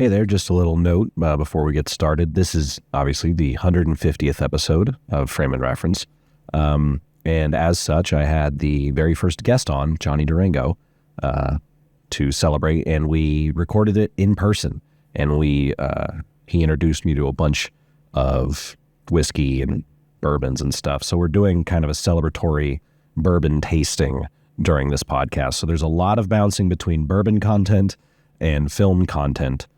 Hey there, just a little note before we get started. This is obviously the 150th episode of Frame and Reference. And as such, I had the very first guest on, Johnny Derango, to celebrate, and we recorded it in person. And he introduced me to a bunch of whiskey and bourbons and stuff. So we're doing kind of a celebratory bourbon tasting during this podcast. So there's a lot of bouncing between bourbon content and film content.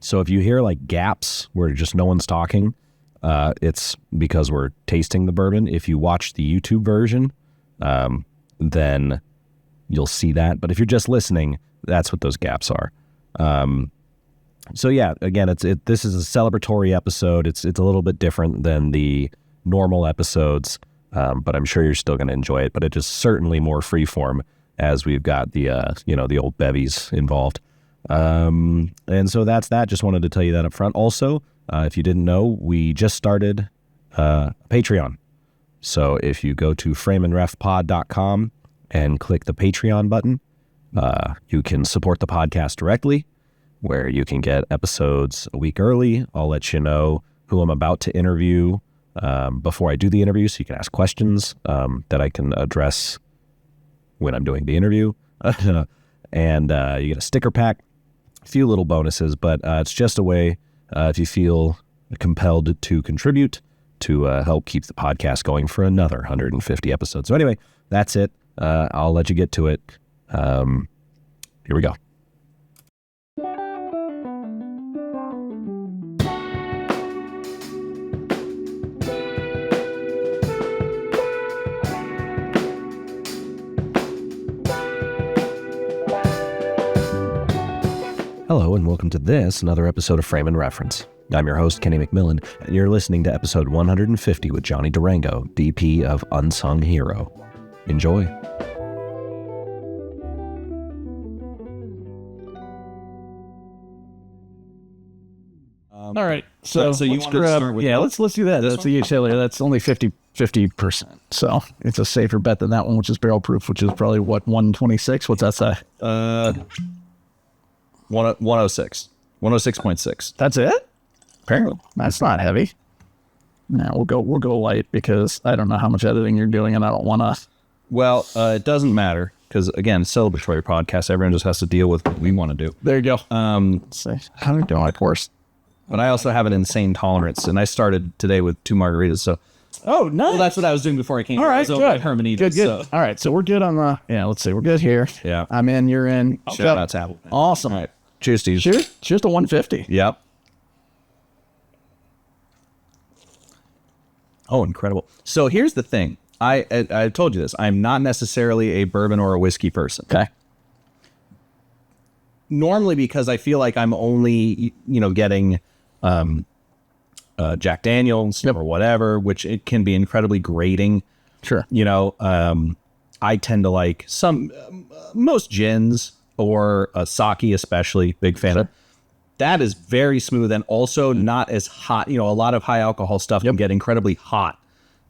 So if you hear like gaps where just no one's talking, it's because we're tasting the bourbon. If you watch the YouTube version, then you'll see that. But if you're just listening, that's what those gaps are. So yeah, again, this is a celebratory episode. It's a little bit different than the normal episodes, but I'm sure you're still going to enjoy it. But it is certainly more freeform as we've got the old bevies involved. And so that's that. Just wanted to tell you that up front. Also, if you didn't know, we just started Patreon. So if you go to frameandrefpod.com and click the Patreon button, you can support the podcast directly, where you can get episodes a week early. I'll let you know who I'm about to interview before I do the interview, so you can ask questions that I can address when I'm doing the interview. And you get a sticker pack, a few little bonuses, but it's just a way, if you feel compelled to contribute, to help keep the podcast going for another 150 episodes. So anyway, that's it. I'll let you get to it. Here we go. Hello and welcome to another episode of Frame and Reference. I'm your host, Kenny McMillan, and you're listening to episode 150 with Johnny Derango, DP of Unsung Hero. Enjoy. All right, so you want to start with let's do that. That's a utility. That's only 50%. So it's a safer bet than that one, which is barrel proof, which is probably what, 126. What's that say? 106. 106.6. That's it? Apparently, that's not heavy. Now we'll go light because I don't know how much editing you're doing, and I don't want to. Well, it doesn't matter because again, celebratory podcast. Everyone just has to deal with what we want to do. There you go. Let's see. How do I do my course? But I also have an insane tolerance, and I started today with 2 margaritas. So, oh, nice. Well, that's what I was doing before I came. All right, good. Hermanitas. Good. So. All right, so we're good on the. Yeah, let's see. We're good here. Yeah, I'm in. You're in. Shout out to Apple. Awesome. All right. Cheers to you. Cheers to 150. Yep. Oh, incredible. So here's the thing. I told you this. I'm not necessarily a bourbon or a whiskey person. Okay. Normally, because I feel like I'm only, getting Jack Daniels or whatever, which it can be incredibly grating. Sure. I tend to like most gins or sake, especially. Big fan of. That is very smooth and also not as hot. A lot of high alcohol stuff can get incredibly hot,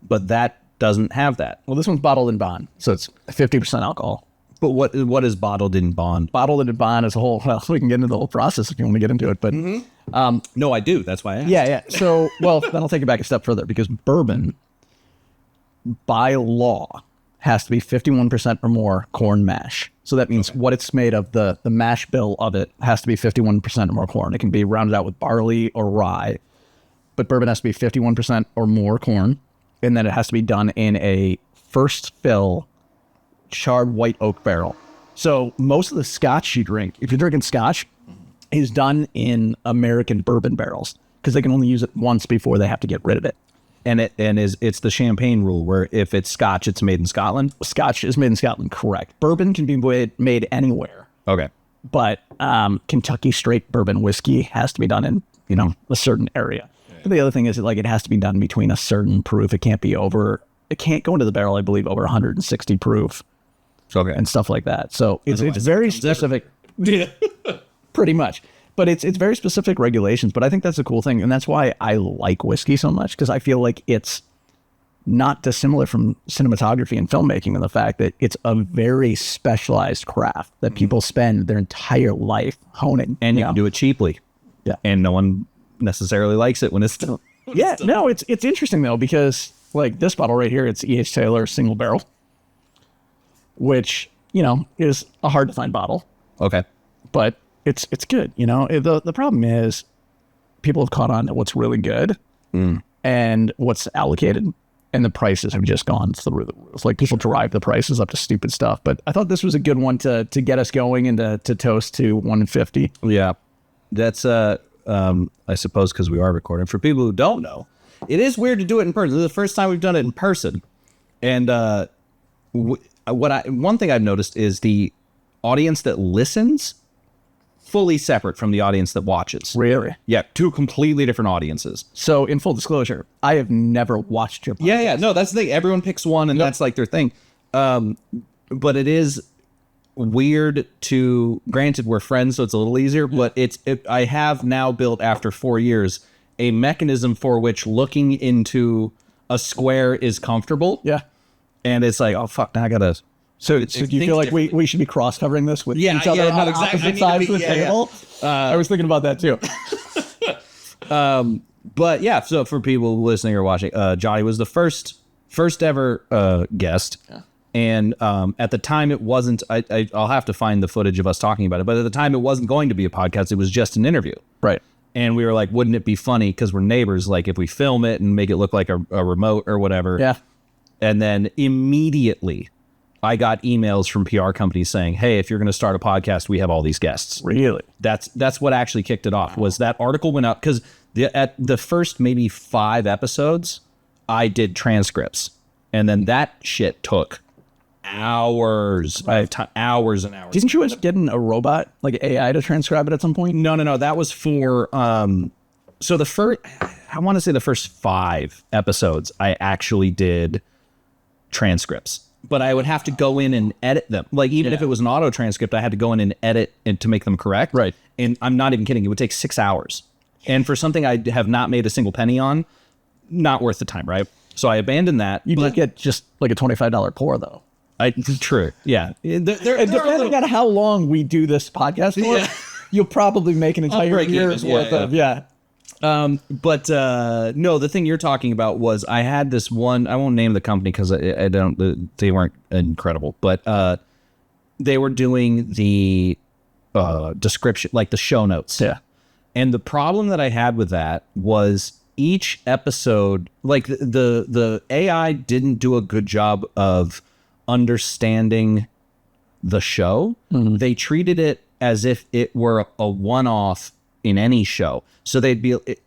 but that doesn't have that. Well, this one's bottled in bond, so it's 50% alcohol. But what is bottled in bond? Bottled in bond is a whole. Well, we can get into the whole process if you want to get into it. But no, I do. That's why I asked. Yeah. So, well, then I'll take it back a step further because bourbon, by law, has to be 51% or more corn mash. So that means what it's made of, the mash bill of it has to be 51% or more corn. It can be rounded out with barley or rye, but bourbon has to be 51% or more corn, and then it has to be done in a first fill charred white oak barrel. So most of the scotch you drink, if you're drinking scotch, is done in American bourbon barrels because they can only use it once before they have to get rid of it. And it's the champagne rule where if it's scotch, it's made in Scotland. Scotch is made in Scotland, correct. Bourbon can be made anywhere. Okay. But Kentucky straight bourbon whiskey has to be done in, a certain area. But the other thing is it has to be done between a certain proof. It can't go into the barrel, I believe, over 160 proof. Okay. And stuff like that. So it's very specific. Yeah. Pretty much. But it's very specific regulations. But I think that's a cool thing. And that's why I like whiskey so much, because I feel like it's not dissimilar from cinematography and filmmaking in the fact that it's a very specialized craft that people spend their entire life honing. And you can do it cheaply. Yeah. And no one necessarily likes it when it's still. Yeah, no, it's interesting though, because like this bottle right here, it's E.H. Taylor single barrel, which, is a hard to find bottle, Okay. but it's good. The problem is people have caught on to what's really good and what's allocated, and the prices have just gone through the roof. Like people drive the prices up to stupid stuff, but I thought this was a good one to get us going and to toast to 150. Yeah. That's, I suppose, because we are recording. For people who don't know, it is weird to do it in person. This is the first time we've done it in person. And one thing I've noticed is the audience that listens fully separate from the audience that watches. Really? Yeah, two completely different audiences. So in full disclosure, I have never watched your podcast. Yeah. No, that's the thing. Everyone picks one, and that's like their thing. But it is weird to, granted, we're friends, so it's a little easier, but I have now built, after 4 years, a mechanism for which looking into a square is comfortable. Yeah. And it's like, oh, fuck, now I gotta. So do you feel like we should be cross-covering this with each other on opposite sides of the table? I was thinking about that too. But yeah, so for people listening or watching, Johnny was the first ever guest. Yeah. And at the time it wasn't, I'll have to find the footage of us talking about it, but at the time it wasn't going to be a podcast. It was just an interview. Right. And we were like, wouldn't it be funny, because we're neighbors, like if we film it and make it look like a remote or whatever. Yeah. And then immediately I got emails from PR companies saying, hey, if you're going to start a podcast, we have all these guests. Really? That's what actually kicked it off, was that article went up, because at the first maybe 5 episodes, I did transcripts. And then that shit took hours, hours and hours. Didn't you end up getting a robot, like AI, to transcribe it at some point? No. That was for, so I want to say the first 5 episodes, I actually did transcripts. But I would have to go in and edit them. Like, even if it was an auto transcript, I had to go in and edit and to make them correct. Right. And I'm not even kidding. It would take 6 hours. And for something I have not made a single penny on, not worth the time, right? So I abandoned that. You did get just like a $25 pour, though. True. Yeah. Depending on how long we do this podcast for, you'll probably make an entire year's worth of, But no, the thing you're talking about was, I had this one, I won't name the company because they weren't incredible, but they were doing the description, like the show notes. Yeah. And the problem that I had with that was each episode, like the AI didn't do a good job of understanding the show. Mm-hmm. They treated it as if it were a one-off in any show. So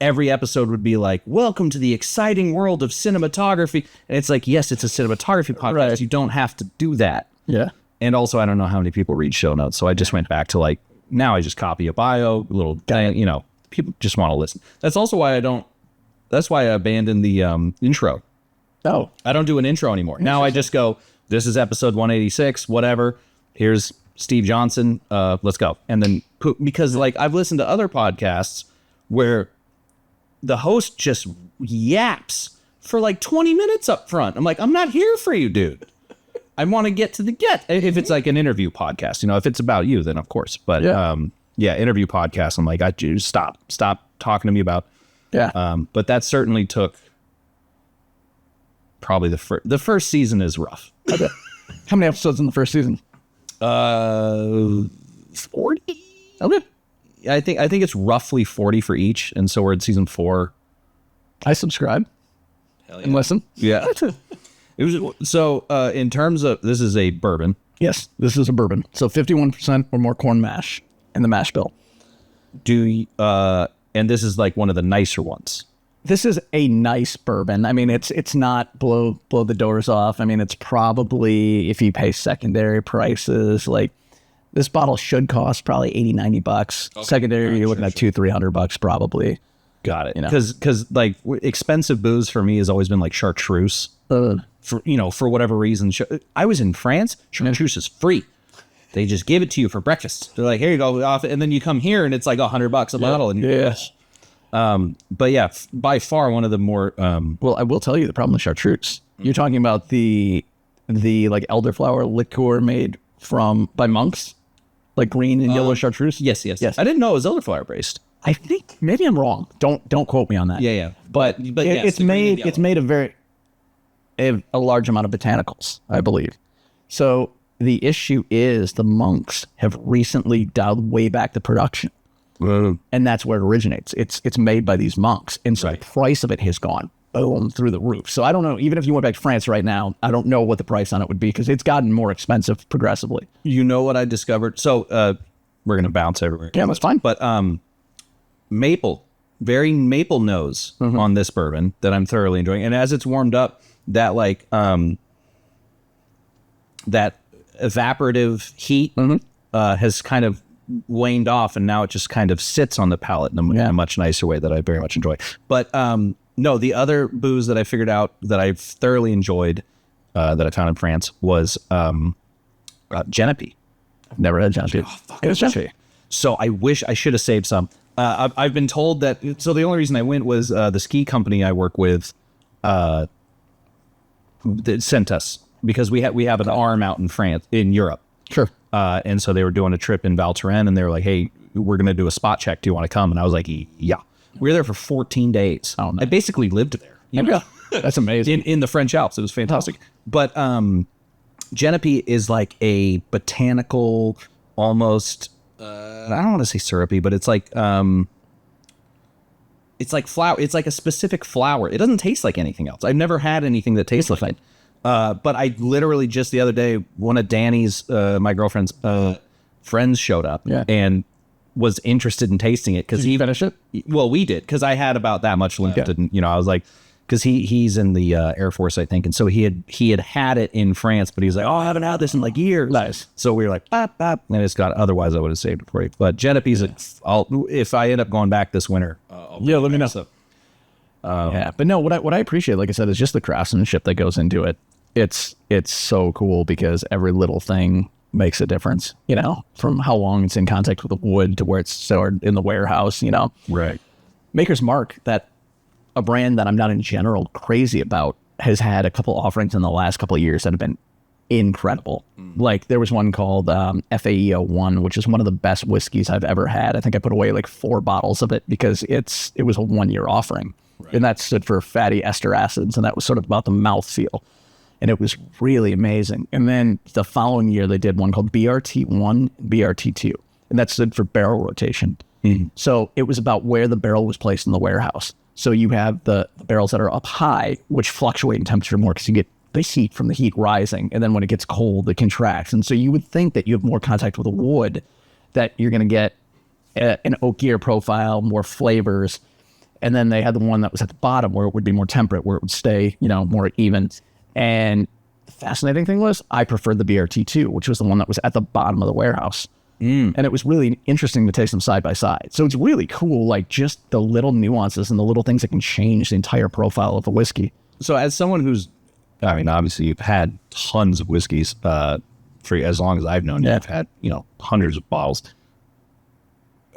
every episode would be like, welcome to the exciting world of cinematography. And it's like, yes, it's a cinematography podcast. Right. You don't have to do that. Yeah. And also, I don't know how many people read show notes. So I just went back to like, now I just copy a bio, little thing, people just want to listen. That's also why that's why I abandoned the intro. Oh. I don't do an intro anymore. Now I just go, this is episode 186, whatever. Here's Steve Johnson, let's go. And then because like I've listened to other podcasts where the host just yaps for like 20 minutes up front. I'm like, I'm not here for you, dude. I want to get to the if it's like an interview podcast, if it's about you, then of course. But interview podcast, I'm like, I just stop talking to me about. Yeah. But that certainly took probably the first season is rough. Okay. How many episodes in the first season? 40. Okay. I think it's roughly 40 for each, and so we're at season 4. I subscribe. Hell yeah. And listen. Yeah. It was so. In terms of, this is a bourbon. Yes, this is a bourbon. So 51% or more corn mash in the mash bill. And this is like one of the nicer ones. This is a nice bourbon. I mean, it's not blow the doors off. I mean, it's probably, if you pay secondary prices, like this bottle should cost probably $80-$90. Okay. Secondary, you're looking at $200-$300 probably. Got it. Because like expensive booze for me has always been like chartreuse. For whatever reason, I was in France. Chartreuse is free. They just give it to you for breakfast. They're like, here you go, off, and then you come here and it's like $100 a bottle. And but yeah, by far one of the more. Well, I will tell you the problem with chartreuse You're talking about the like elderflower liqueur made by monks, like green and yellow chartreuse. Yes. I didn't know it was elderflower based. I think maybe I'm wrong. Don't quote me on that. Yeah. But yes, it's made of a large amount of botanicals, I believe. So the issue is the monks have recently dialed way back the production. And that's where it originates. It's made by these monks. And so the price of it has gone boom through the roof. So I don't know, even if you went back to France right now, I don't know what the price on it would be because it's gotten more expensive progressively. You know what I discovered? So we're going to bounce everywhere. Yeah, that's fine. But very maple nose on this bourbon that I'm thoroughly enjoying. And as it's warmed up, that like that evaporative heat has kind of waned off, and now it just kind of sits on the palate in a much nicer way that I very much enjoy. But no, the other booze that I figured out that I've thoroughly enjoyed that I found in France was Genepi. I've never had Genepi. It was Genepi. So I wish I should have saved some. I've been told that. So the only reason I went was the ski company I work with sent us because we have an arm out in Europe. Sure. And so they were doing a trip in Val Thorens, and they were like, "Hey, we're going to do a spot check. Do you want to come?" And I was like, "Yeah." We were there for 14 days. Oh, nice. I basically lived there. You know? That's amazing. In the French Alps. It was fantastic. But Genepi is like a botanical, almost, I don't want to say syrupy, but it's like flower. It's like a specific flower. It doesn't taste like anything else. I've never had anything that tastes like it. But I literally just the other day, one of Danny's, my girlfriend's friends showed up and was interested in tasting it because he finished it. Well, we did because I had about that much left, and I was like, because he's in the Air Force, I think, and so he had it in France, but he's like, oh, I haven't had this in like years. Nice. So we were like, bop, bop, and it's got. Otherwise, I would have saved it for you. But Genepi's, if I end up going back this winter, let me know. So, but no, what I appreciate, like I said, is just the craftsmanship that goes into it. It's so cool because every little thing makes a difference, from how long it's in contact with the wood to where it's stored in the warehouse, Right. Maker's Mark, that a brand that I'm not in general crazy about, has had a couple offerings in the last couple of years that have been incredible. Like there was one called FAE01, which is one of the best whiskeys I've ever had. I think I put away like 4 bottles of it because it was a 1-year offering. Right. And that stood for fatty ester acids, and that was sort of about the mouthfeel. And it was really amazing. And then the following year, they did one called BRT1, BRT2. And that stood for barrel rotation. So it was about where the barrel was placed in the warehouse. So you have the barrels that are up high, which fluctuate in temperature more because you get the heat from the heat rising. And then when it gets cold, it contracts. And so you would think that you have more contact with the wood, that you're going to get an oakier profile, more flavors. And then they had the one that was at the bottom where it would be more temperate, where it would stay, more even. And the fascinating thing was I preferred the BRT2, which was the one that was at the bottom of the warehouse. And it was really interesting to taste them side by side. So it's really cool, like just the little nuances and the little things that can change the entire profile of a whiskey. So as someone who's, obviously you've had tons of whiskeys for as long as I've known you. You've had, hundreds of bottles.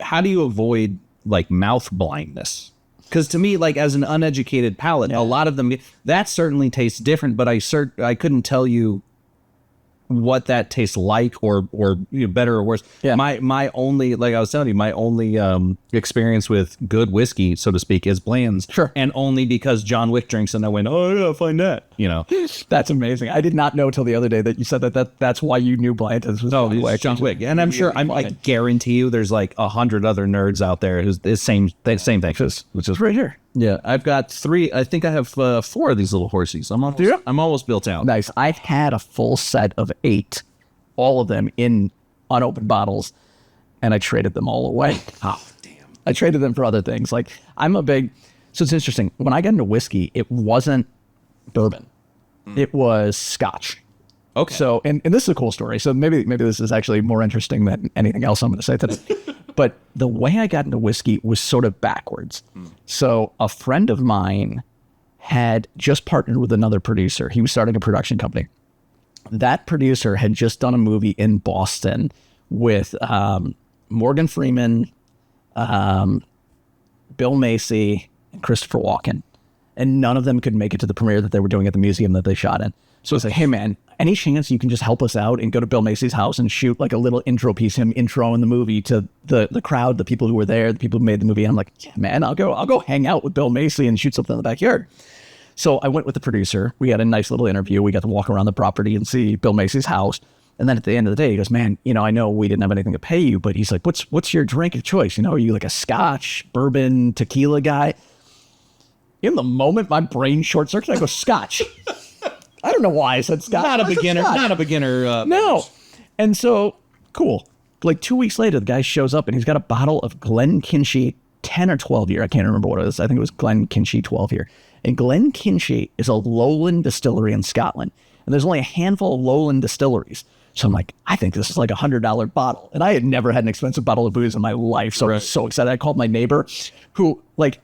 How do you avoid like mouth blindness? Because to me, like as an uneducated palate, a lot of them, that certainly tastes different, but I couldn't tell you what that tastes like or better or worse. My only, like I was telling you, my only experience with good whiskey, so to speak, is Bland's. Sure. And only because John Wick drinks, and I went, oh yeah, find that. That's amazing. I did not know till the other day that you said that's why you knew Bland's was John Wick. And I'm sure, I guarantee you there's like 100 other nerds out there who's the same thing. Which is right here. Yeah, I've got 3. I think I have 4 of these little horsies. I'm almost built out. Nice. I've had a full set of 8, all of them in unopened bottles, and I traded them all away. Oh, damn. I traded them for other things. Like so it's interesting. When I got into whiskey, it wasn't bourbon. It was Scotch. Okay. So, and this is a cool story. So maybe this is actually more interesting than anything else I'm going to say today. But the way I got into whiskey was sort of backwards. So a friend of mine had just partnered with another producer. He was starting a production company. That producer had just done a movie in Boston with Morgan Freeman, Bill Macy, and Christopher Walken. and none of them could make it to the premiere that they were doing at the museum that they shot in. So it's like, hey man, any chance you can just help us out and go to Bill Macy's house and shoot like a little intro piece, him introing the movie to the crowd, the people who were there, the people who made the movie. And I'm like, yeah, man, I'll go hang out with Bill Macy and shoot something in the backyard. So I went with the producer. We had a nice little interview. We got to walk around the property and see Bill Macy's house. And then at the end of the day, he goes, man, I know we didn't have anything to pay you, but he's like, what's your drink of choice? Are you like a scotch, bourbon, tequila guy? In the moment, my brain short circuit, I go, scotch. I don't know why I said scotch. Not a beginner. No. And so, cool. Like 2 weeks later, the guy shows up and he's got a bottle of Glenkinchie 10 or 12 year. I can't remember what it is. I think it was Glenkinchie 12 year. And Glenkinchie is a lowland distillery in Scotland. And there's only a handful of lowland distilleries. So I'm like, I think this is like $100 bottle. And I had never had an expensive bottle of booze in my life. So I was so excited. I called my neighbor who, like,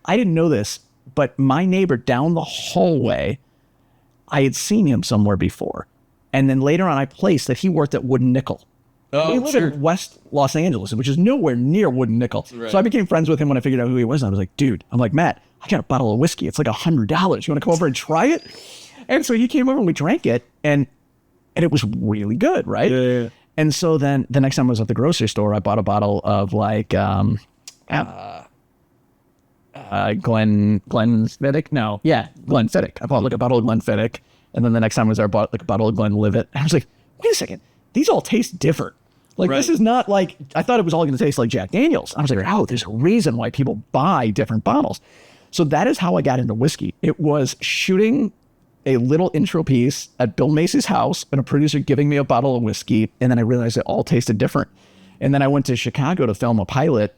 I didn't know this, but my neighbor down the hallway, I had seen him somewhere before. And then later on, I placed that he worked at Wooden Nickel. He lived in West Los Angeles, which is nowhere near Wooden Nickel. Right. So I became friends with him when I figured out who he was. And I was like, dude, Matt, I got a bottle of whiskey. It's like $100. You want to come over and try it? And so he came over and we drank it. And it was really good, right? Yeah. And so then the next time I was at the grocery store, I bought a bottle of like Glenfiddich. No, yeah, Glenfiddich. I bought like a bottle of Glenfiddich, and then the next time I bought like a bottle of Glenlivet. And I was like, wait a second, these all taste different. Like this is not like I thought it was all going to taste like Jack Daniels. I was like, oh, there's a reason why people buy different bottles. So that is how I got into whiskey. It was shooting a little intro piece at Bill Macy's house and a producer giving me a bottle of whiskey. And then I realized it all tasted different. And then I went to Chicago to film a pilot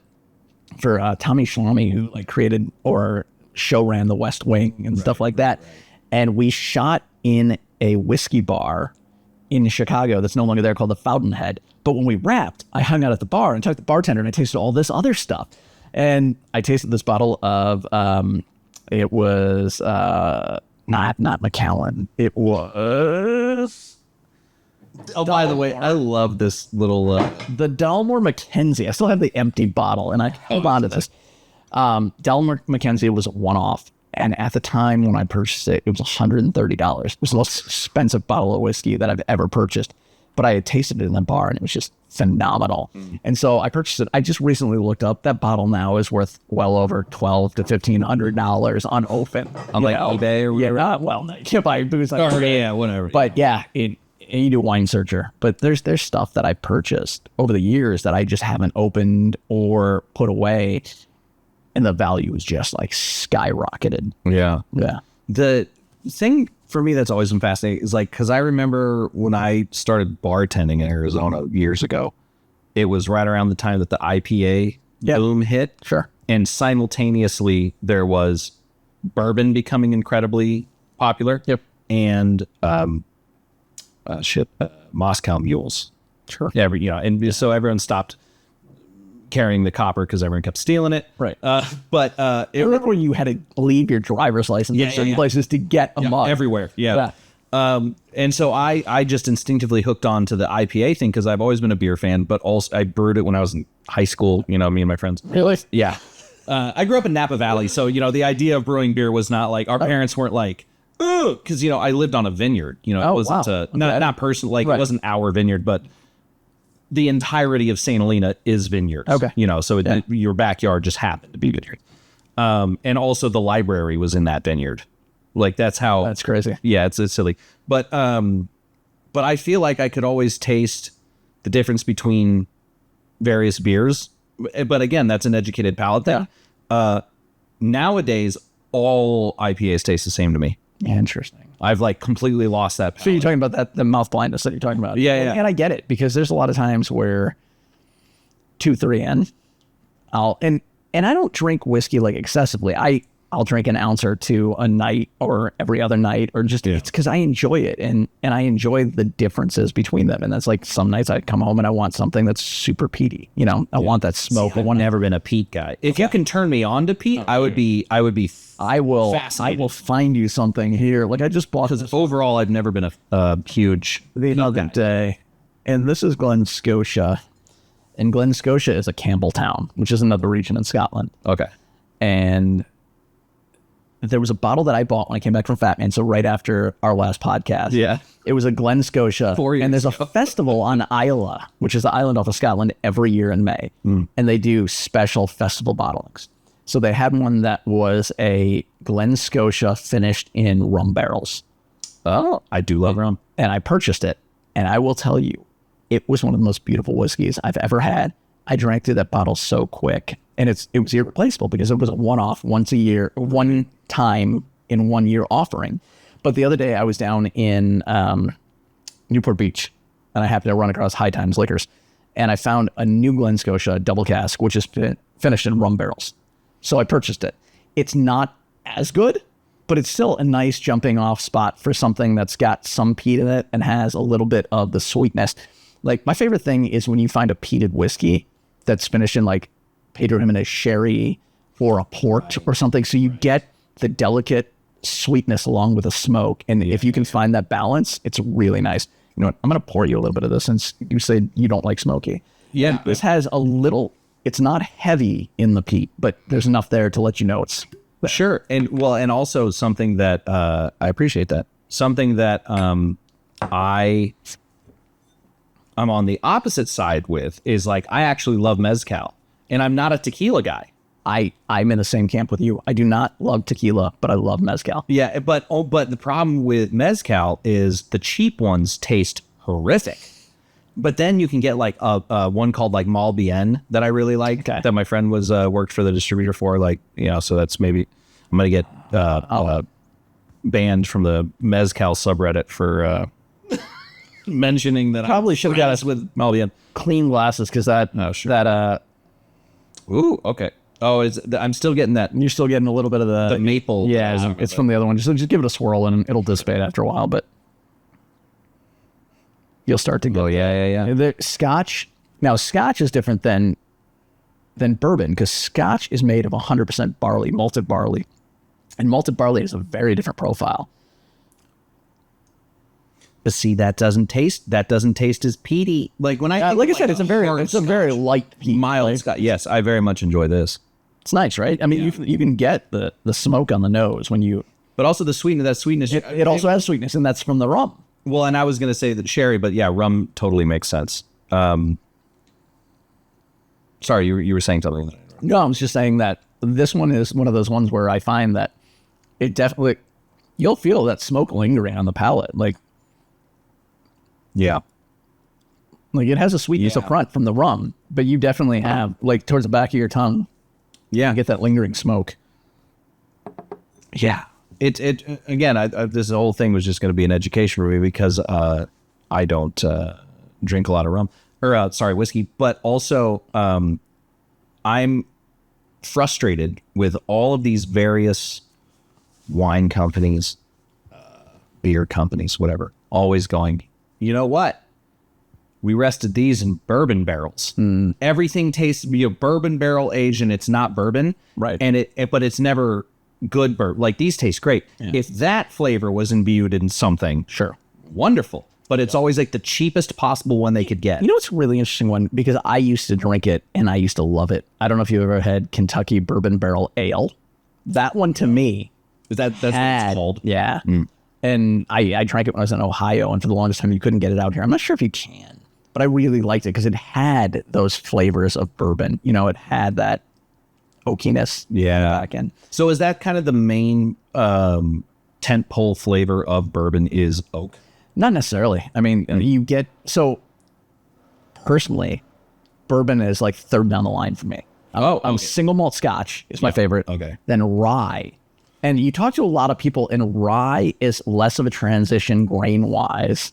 for Tommy Schlamme, who like created or show ran The West Wing and stuff like that. Right. And we shot in a whiskey bar in Chicago that's no longer there called the Fountainhead. But when we wrapped, I hung out at the bar and talked to the bartender and I tasted all this other stuff. And I tasted this bottle of, it was not McMillan. It was... Oh, by the way, I love this little... the Dalmore Mackenzie. I still have the empty bottle and I held on to this. Dalmore Mackenzie was a one-off. And at the time when I purchased it, it was $130. It was the most expensive bottle of whiskey that I've ever purchased. But I had tasted it in the bar and it was just phenomenal. And so I purchased it. I just recently looked up that bottle now is worth well over $1,200 to $1,500 unopened. On like eBay or whatever? Yeah, well, no, you can't buy booze like that. Yeah, whatever. But yeah, you do Wine Searcher. But there's stuff that I purchased over the years that I just haven't opened or put away. And the value is just like skyrocketed. Yeah. Yeah. The thing for me that's always been fascinating is like, because I remember when I started bartending in Arizona years ago, it was right around the time that the IPA boom hit. Sure. And simultaneously there was bourbon becoming incredibly popular. Yep. And Moscow mules. Sure. And so everyone stopped carrying the copper because everyone kept stealing it. Right. But I remember when you had to leave your driver's license in certain places to get a mug. Everywhere. Yeah. And so I just instinctively hooked on to the IPA thing because I've always been a beer fan, but also I brewed it when I was in high school, me and my friends. Really? Yeah. I grew up in Napa Valley. So, the idea of brewing beer was not like, our parents weren't like, oh, because, I lived on a vineyard, it wasn't not personal, like it wasn't our vineyard, but the entirety of St. Helena is vineyards. Okay. So your backyard just happened to be vineyard. And also the library was in that vineyard. Like that's crazy. Yeah, it's silly. But I feel like I could always taste the difference between various beers. But again, that's an educated palate thing. Yeah. Nowadays, all IPAs taste the same to me. Interesting. I've like completely lost that palate. So you're talking about the mouth blindness that you're talking about. Yeah. And I get it because there's a lot of times where 2-3 in, and I don't drink whiskey like excessively. I'll drink an ounce or two a night or every other night or just it's because I enjoy it and I enjoy the differences between them. And that's like some nights I come home and I want something that's super peaty. I want that smoke. I've never been a peat guy. If you can turn me on to peat, I will find you something here. Like I just bought this. Overall, I've never been a huge the other day, and this is Glen Scotia, and Glen Scotia is a Campbelltown, which is another region in Scotland. Okay, and there was a bottle that I bought when I came back from Fat Man. So right after our last podcast. Yeah. It was a Glen Scotia. 4 years and there's ago. a festival on Islay, which is the island off of Scotland, every year in May. And they do special festival bottlings. So they had one that was a Glen Scotia finished in rum barrels. Oh, I do love rum. And I purchased it. And I will tell you, it was one of the most beautiful whiskeys I've ever had. I drank through that bottle so quick. And it was irreplaceable because it was a one-off, once a year, one time in 1 year offering. But the other day I was down in Newport Beach, and I happened to run across High Times Liquors, and I found a new Glen Scotia double cask, which is finished in rum barrels. So I purchased it. It's not as good, but it's still a nice jumping off spot for something that's got some peat in it and has a little bit of the sweetness. Like, my favorite thing is when you find a peated whiskey that's finished in like Pedro Jimenez sherry or a port or something. So you get the delicate sweetness along with a smoke. And if you can find that balance, it's really nice. You know what? I'm going to pour you a little bit of this since you said you don't like smoky. Yeah. This has a little, it's not heavy in the peat, but there's enough there to let you know it's Sure. And well, and also something that I appreciate that. Something that I'm on the opposite side with is like, I actually love mezcal, and I'm not a tequila guy. I'm in the same camp with you. I do not love tequila, but I love mezcal. Yeah, but the problem with mezcal is the cheap ones taste horrific. But then you can get like a one called like Mal Bien that I really like, that my friend was worked for the distributor for, like, you know, so that's maybe I'm gonna get banned from the mezcal subreddit for mentioning that. Probably should have got us with Mal Bien. clean glasses because that Ooh, okay. Oh, I'm still getting that. you're still getting a little bit of The maple. Yeah, it's from the other one. So just give it a swirl and it'll dissipate after a while, but you'll start to go. Oh, yeah. The Scotch. Now, Scotch is different than bourbon because Scotch is made of 100% barley, malted barley. And malted barley has a very different profile. But see, that doesn't taste as peaty. Like when I Like I said, it's a very light peat. mild Like, Scotch. Yes, I very much enjoy this. it's nice, right? I mean, you can get the smoke on the nose when you. But also the sweetness. It also has sweetness, and that's from the rum. Well, and I was going to say that sherry, but yeah, rum totally makes sense. Sorry, you were saying something. No, I was just saying that this one is one of those ones where I find that it definitely, you'll feel that smoke lingering on the palate. Like Yeah. it has a sweetness up front from the rum, but you definitely have, like, towards the back of your tongue, Yeah. you get that lingering smoke. Yeah. It again, this whole thing was just going to be an education for me because I don't drink a lot of rum or whiskey, but also I'm frustrated with all of these various wine companies, beer companies, whatever, always going, you know what? We rested these in bourbon barrels. Everything tastes bourbon barrel aged, and it's not bourbon, Right. And but it's never good bourbon. Like, these taste great. If that flavor was imbued in something, Sure. wonderful. But it's always like the cheapest possible one they could get. You know what's a really interesting one? Because I used to drink it and I used to love it. I don't know if you ever had Kentucky Bourbon Barrel Ale. That one to me, That's what it's called. yeah. And I drank it when I was in Ohio, and for the longest time you couldn't get it out here. I'm not sure if you can, but I really liked it because it had those flavors of bourbon. You know, it had that oakiness. Yeah. Back in. So is that kind of the main tentpole flavor of bourbon is oak? Not necessarily. I mean, you get, so personally, bourbon is like third down the line for me. I'm single malt Scotch is my favorite. Okay. Then rye. And you talk to a lot of people, and rye is less of a transition grain wise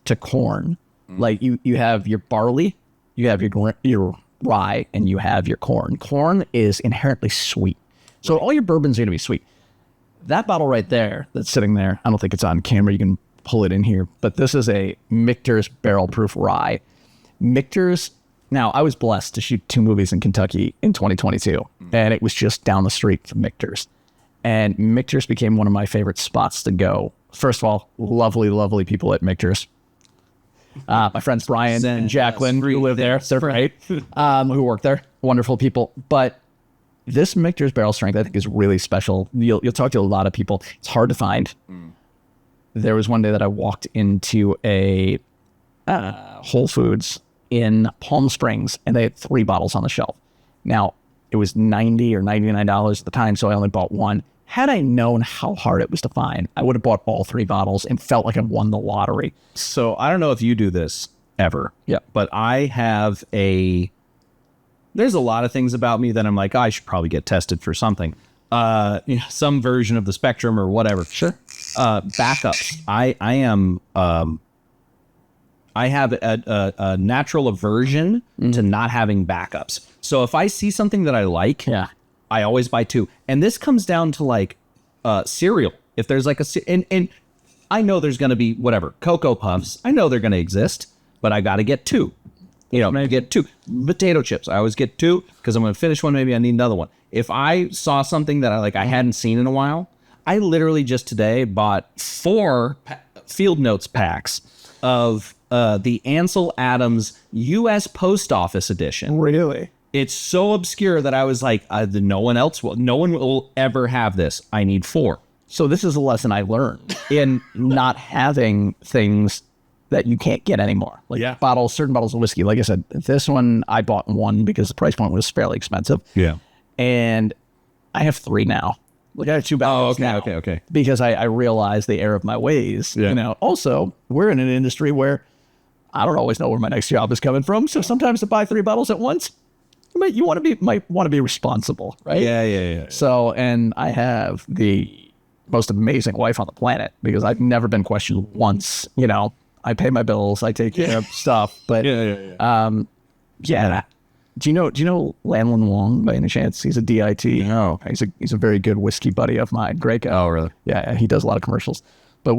to corn. Like you have your barley, you have your rye, and you have your corn. Corn is inherently sweet. So all your bourbons are going to be sweet. That bottle right there that's sitting there, I don't think it's on camera. You can pull it in here. But this is a Michter's barrel proof rye. Michter's, now I was blessed to shoot 2 movies in Kentucky in 2022. And it was just down the street from Michter's. And Michter's became one of my favorite spots to go. First of all, lovely, lovely people at Michter's. My friends Brian and Jacqueline who live there. They're great. Who work there. Wonderful people. But This Michter's barrel strength, I think, is really special. You'll talk to a lot of people. It's hard to find. There was one day that I walked into a Whole Foods in Palm Springs, and they had 3 bottles on the shelf. Now, it was $90 or $99 at the time, so I only bought one. Had I known how hard it was to find, I would have bought all 3 bottles and felt like I won the lottery. So I don't know if you do this ever. Yeah. But I have there's a lot of things about me that I'm like, I should probably get tested for something. Some version of the spectrum or whatever. Sure. Backups. I have a natural aversion to not having backups. So if I see something that I like, I always buy 2. And this comes down to like cereal. If there's like and I know there's going to be whatever, Cocoa Puffs. I know they're going to exist, but I got to get 2. I get 2. Potato chips. I always get 2 because I'm going to finish one. Maybe I need another one. If I saw something that I hadn't seen in a while, I literally just today bought 4 Field Notes packs of the Ansel Adams U.S. Post Office edition. Really? It's so obscure that I was like, no one will ever have this. I need 4. So this is a lesson I learned in not having things that you can't get anymore. Like certain bottles of whiskey. Like I said, this one I bought 1 because the price point was fairly expensive. Yeah. And I have 3 now. Like I have 2 bottles now. Okay. Because I realize the error of my ways. Yeah. Also, we're in an industry where I don't always know where my next job is coming from. So sometimes to buy 3 bottles at once, you might want to be responsible, right? Yeah. So, and I have the most amazing wife on the planet because I've never been questioned once. I pay my bills, I take care of stuff, but Do you know Lanlin Wong by any chance? He's a DIT. No. He's a very good whiskey buddy of mine. Great guy. Oh, really? Yeah, he does a lot of commercials. But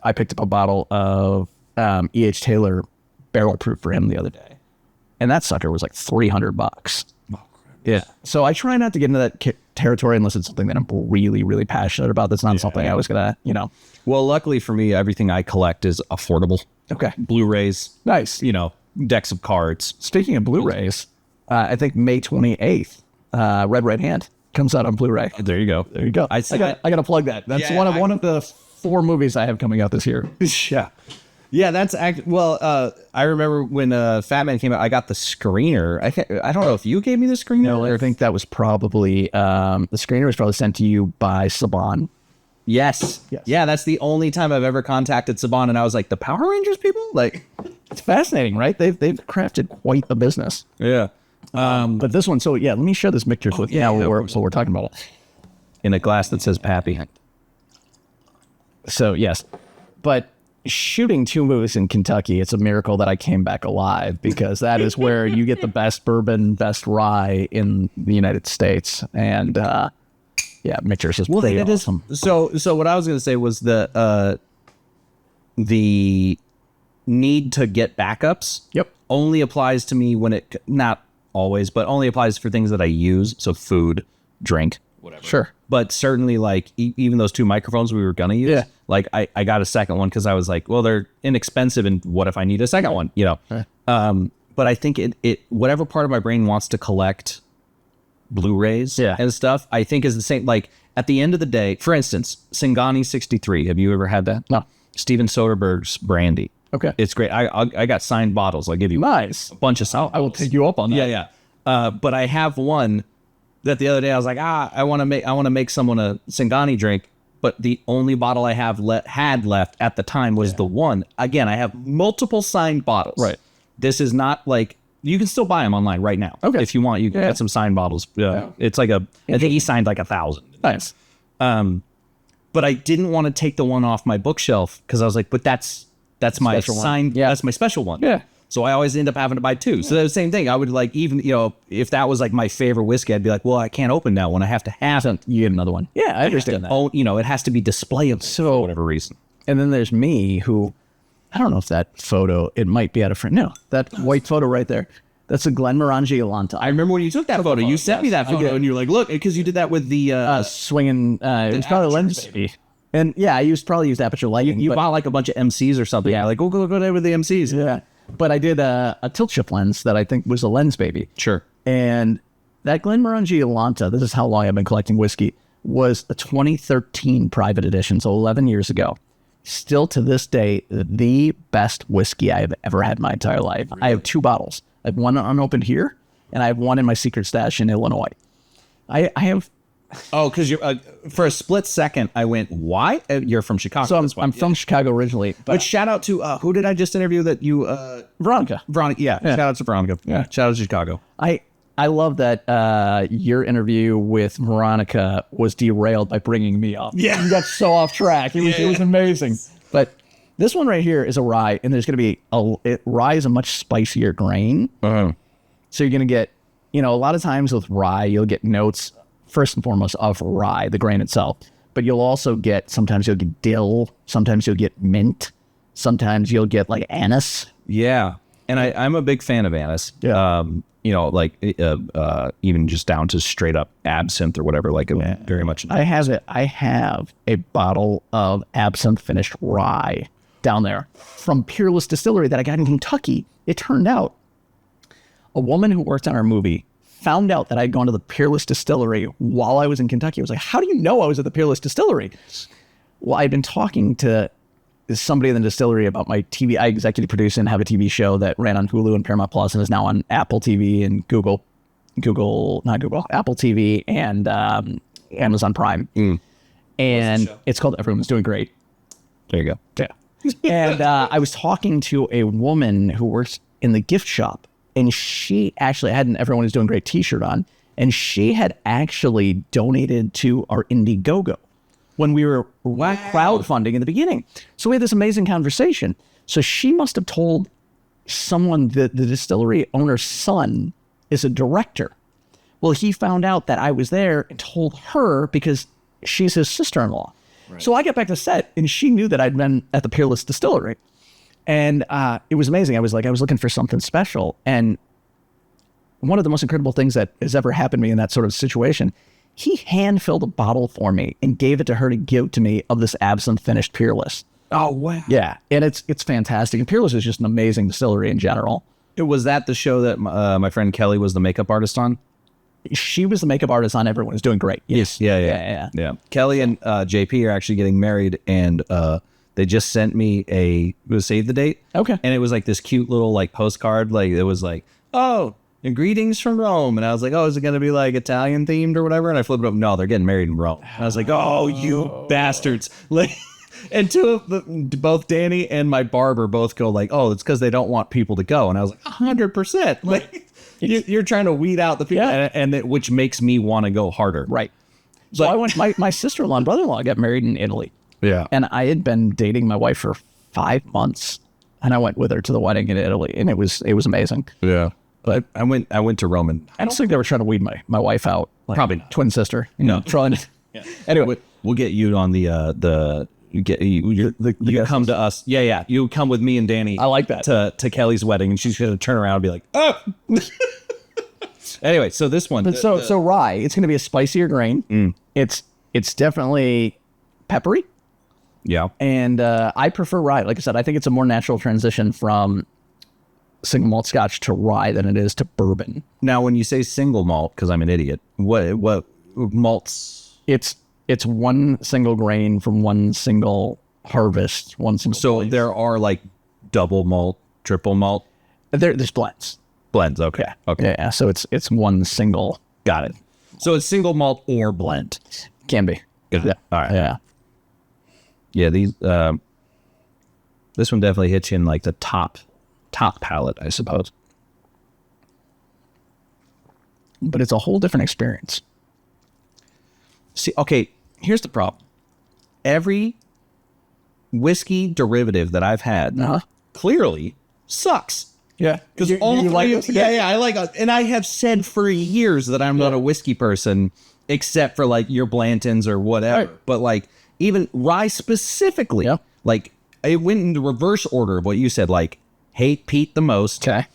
I picked up a bottle of E.H. Taylor barrel proof for him the other day, and that sucker was like $300. Yeah. So I try not to get into that territory unless it's something that I'm really, really passionate about. That's not something I was gonna, Well, luckily for me, everything I collect is affordable. Okay. Blu-rays. Nice. Decks of cards. Speaking of Blu-rays, I think May 28th, Red Right Hand comes out on Blu-ray. There you go. There you go. I got to plug that. That's one of the 4 movies I have coming out this year. Yeah. Yeah, that's I remember when Fat Man came out, I got the screener. I don't know if you gave me the screener. No, I think that was probably the screener was probably sent to you by Saban. Yes. Yeah, that's the only time I've ever contacted Saban, and I was like, the Power Rangers people? Like, it's fascinating, right? They've crafted quite a business. Yeah. But this one, so let me share this Michter's with you. So we're talking about it. In a glass that says Pappy. So yes, but shooting 2 movies in Kentucky, it's a miracle that I came back alive because that is where you get the best bourbon, best rye in the United States. And Michter's is pretty awesome. So what I was going to say was the need to get backups. Yep. Only applies to me when not always, but only applies for things that I use. So food, drink, whatever. Sure. But certainly like even those 2 microphones we were going to use, like I got a second one because I was like, well, they're inexpensive. And what if I need a second one, Right. But I think it whatever part of my brain wants to collect Blu-rays and stuff, I think is the same. Like at the end of the day, for instance, Singani 63. Have you ever had that? No. Steven Soderbergh's brandy. Okay. It's great. I got signed bottles. I'll give you a bunch of signed I will take you up on that. Yeah. But I have one that the other day I was like, I want to make someone a Singani drink, but the only bottle I had left at the time was the one. Again, I have multiple signed bottles. Right. This is not like you can still buy them online right now. Okay. If you want, you can get some signed bottles. It's like I think he signed like 1,000. Nice. But I didn't want to take the one off my bookshelf because I was like, but that's my signed. Yeah. That's my special one. Yeah. So I always end up having to buy 2. So the same thing. I would like even if that was like my favorite whiskey, I'd be like, well, I can't open that one. I have to have it. You get another one. Yeah, I understand that. Oh, it has to be displayable for whatever reason. And then there's me who, I don't know if that photo, it might be out of frame. No, that white photo right there. That's a Glenmorangie Alanta. I remember when you took that photo. You sent me that photo, and you're like, "Look," because you did that with the swinging. It was probably lens baby. And yeah, I probably used aperture lighting. You bought like a bunch of MCs or something. Yeah, like go there with the MCs. Yeah, but I did a tilt shift lens that I think was a lens baby. Sure. And That Glenmorangie Alanta, this is how long I've been collecting whiskey, was a 2013 private edition, so 11 years ago. Still to this day, the best whiskey I have ever had in my entire life. Really? I have 2 bottles. I have one unopened here, and I have one in my secret stash in Illinois. I have... Oh, because you're for a split second, I went, why? You're from Chicago. So I'm from Chicago originally. But shout out to, who did I just interview that you... Veronica. Yeah, shout out to Veronica. Yeah. Shout out to Chicago. I love that your interview with Veronica was derailed by bringing me up. Yeah. You got so off track. It was amazing. But this one right here is a rye, and there's going to be rye is a much spicier grain. Uh-huh. So you're going to get, a lot of times with rye, you'll get notes, first and foremost, of rye, the grain itself. But sometimes you'll get dill, sometimes you'll get mint, sometimes you'll get like anise. Yeah. And I'm a big fan of anise. Yeah. Even just down to straight up absinthe or whatever, very much. I have a bottle of absinthe finished rye down there from Peerless Distillery that I got in Kentucky. It turned out a woman who worked on our movie found out that I'd gone to the Peerless Distillery while I was in Kentucky. I was like, how do you know I was at the Peerless Distillery? Well, I'd been talking to somebody in the distillery about my TV. I executive produce and have a TV show that ran on Hulu and Paramount Plus and is now on Apple TV and Apple TV and Amazon Prime. And it's called Everyone's Doing Great. There you go. Yeah. And I was talking to a woman who works in the gift shop, and she actually had an Everyone is Doing Great t-shirt on, and she had actually donated to our Indiegogo when we were crowdfunding in the beginning. So we had this amazing conversation. So she must have told someone that the distillery owner's son is a director. Well, he found out that I was there and told her because she's his sister-in-law. Right. So I got back to set, and she knew that I'd been at the Peerless Distillery. And it was amazing. I was looking for something special. And one of the most incredible things that has ever happened to me in that sort of situation, he hand-filled a bottle for me and gave it to her to give to me of this absinthe finished Peerless. Oh, wow. Yeah, and it's fantastic. And Peerless is just an amazing distillery in general. Was that the show that my friend Kelly was the makeup artist on? She was the makeup artist on Everyone is Doing Great. Yes. Yeah. Kelly and JP are actually getting married, and they just sent me it was save the date. Okay. And it was like this cute little postcard. It was like, oh, and greetings from Rome. And I was like, oh, is it going to be like Italian themed or whatever? And I flipped it up. No, they're getting married in Rome. And I was like, oh, you bastards. And both Danny and my barber both go oh, it's because they don't want people to go. And I was like, 100%. You're trying to weed out the people, which makes me want to go harder. Right. So I went, my sister-in-law and brother-in-law got married in Italy. Yeah. And I had been dating my wife for 5 months, and I went with her to the wedding in Italy, and it was amazing. Yeah. But I went to Rome, and I don't think they were trying to weed my wife out. Probably not. Twin sister. Trying to. Yeah. Anyway, we'll get you on you come to us. Yeah. You come with me and Danny. I like that. To Kelly's wedding, and she's going to turn around and be like, oh. Anyway, so this one. So rye, it's going to be a spicier grain. It's definitely peppery. Yeah. And I prefer rye. Like I said, I think it's a more natural transition from single malt scotch to rye than it is to bourbon. Now, when you say single malt, because I'm an idiot, what malts? It's one single grain from one single harvest, one single place. There are double malt, triple malt? There's blends. Blends, okay. Yeah. Okay. Yeah, so it's one single. Got it. So it's single malt or blend. Can be. Good. Yeah. All right. Yeah. Yeah, these this one definitely hits you in the top palate, I suppose. But it's a whole different experience. See, okay, here's the problem. Every whiskey derivative that I've had clearly sucks. Yeah, because you like this? Yeah, I like it. And I have said for years that I'm not a whiskey person, except for your Blantons or whatever. Right. But even rye specifically, it went in the reverse order of what you said. Hate peat the most. Okay.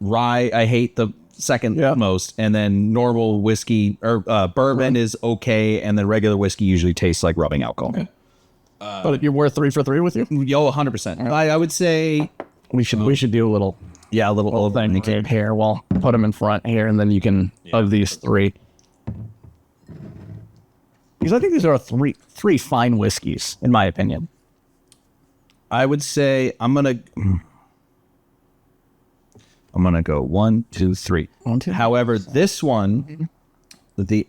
Rye, I hate the second most, and then normal whiskey or bourbon is okay, and then regular whiskey usually tastes like rubbing alcohol. Okay. But you're worth 3 for 3 with you? Yo, 100%. Right. I would say we should do a little. Yeah, a little thing right here. Well, put them in front here, and then you can of these three. Because I think these are three fine whiskeys, in my opinion. I would say I'm gonna go 1, 2, 3. 1, 2. However, this one,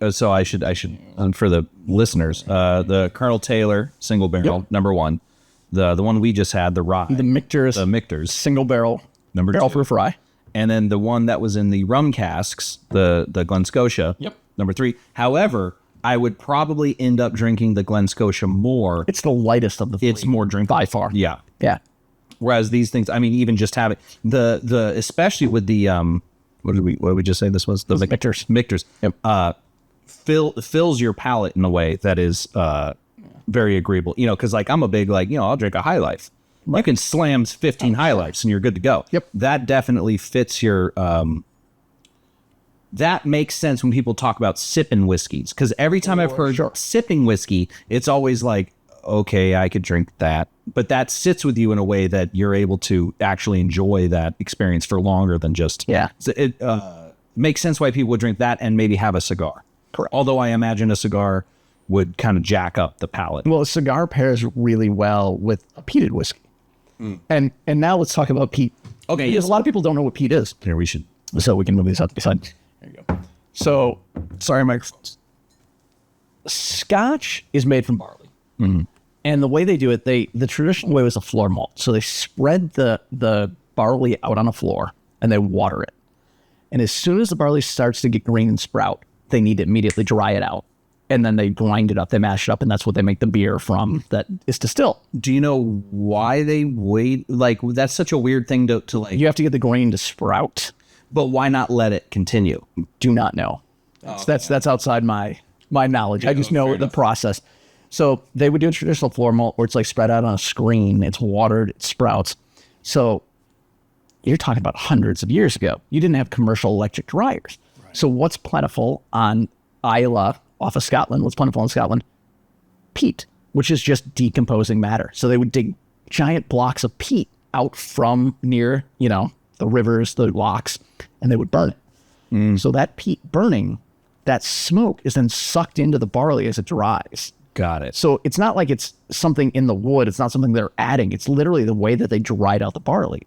so I should for the listeners, the Colonel Taylor single barrel number 1, the one we just had, the rye, The Michter's single barrel number 2, proof rye, and then the one that was in the rum casks, the Glen Scotia, number 3. However, I would probably end up drinking the Glen Scotia more. It's the lightest of the three. It's more drinkable by far. Yeah. Whereas these things, I mean, even just having the especially with the what did we just say this was? The Michter's. Yep. Fills your palate in a way that is very agreeable. You know, because like I'm a big I'll drink a High Life. You can slam 15 High Lifes and you're good to go. Yep. That definitely fits your. That makes sense when people talk about sipping whiskeys, because every time I've heard sipping whiskey, it's always like, okay, I could drink that, but that sits with you in a way that you're able to actually enjoy that experience for longer than just. Yeah. So it makes sense why people would drink that and maybe have a cigar. Correct. Although I imagine a cigar would kind of jack up the palate. Well, a cigar pairs really well with a peated whiskey. And now let's talk about peat. Okay. Because a lot of people don't know what peat is. Here, we should. So we can move these out to the side. There you go. So, sorry, microphones. Scotch is made from barley. And the way they do it, the traditional way was a floor malt. So they spread the barley out on a floor and they water it. And as soon as the barley starts to get green and sprout, they need to immediately dry it out. And then they grind it up, they mash it up, and that's what they make the beer from that is distilled. Do you know why they wait? Like, that's such a weird thing to like. You have to get the grain to sprout. But why not let it continue? Do not know. That's outside my knowledge. Yeah, I just know the process. So they would do a traditional floor malt where it's like spread out on a screen. It's watered, it sprouts. So you're talking about hundreds of years ago. You didn't have commercial electric dryers. Right. So what's plentiful on Islay off of Scotland? What's plentiful in Scotland? Peat, which is just decomposing matter. So they would dig giant blocks of peat out from near, the rivers, the locks, and they would burn it. So that peat burning, that smoke is then sucked into the barley as it dries. Got it. So it's not like it's something in the wood. It's not something they're adding. It's literally the way that they dried out the barley.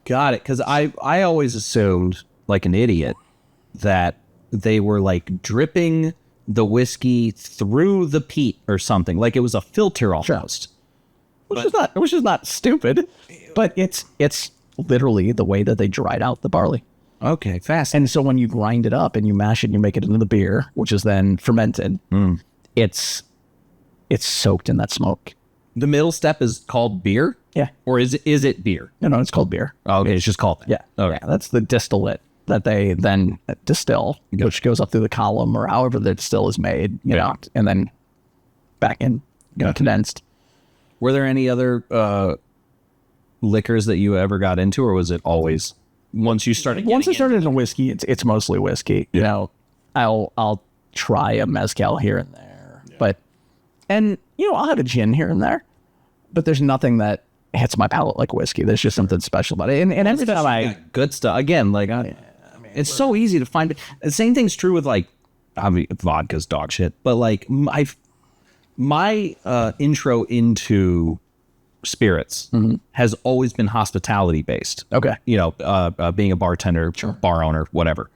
Got it. Because I always assumed, like an idiot, that they were like dripping the whiskey through the peat or something. Like it was a filter almost. Which is not stupid, but it's literally the way that they dried out the barley. Okay, fast. And so when you grind it up and you mash it and you make it into the beer, which is then fermented, it's soaked in that smoke. The middle step is called beer? Yeah. Or is it beer? No, it's called beer. Oh, okay, it's just called that. Yeah. Okay. Yeah, that's the distillate that they then distill, which goes up through the column or however the distill is made, and then back in, condensed. Were there any other liquors that you ever got into, or was it always once I started into whiskey, it's mostly whiskey. Yeah. I'll try a mezcal here and there, but I'll have a gin here and there, but there's nothing that hits my palate like whiskey. There's just something special about it. And every time good stuff again, like it's so easy to find. The same thing's true with vodka's dog shit, but like my intro into spirits has always been hospitality based. Okay. Being a bartender, bar owner, whatever.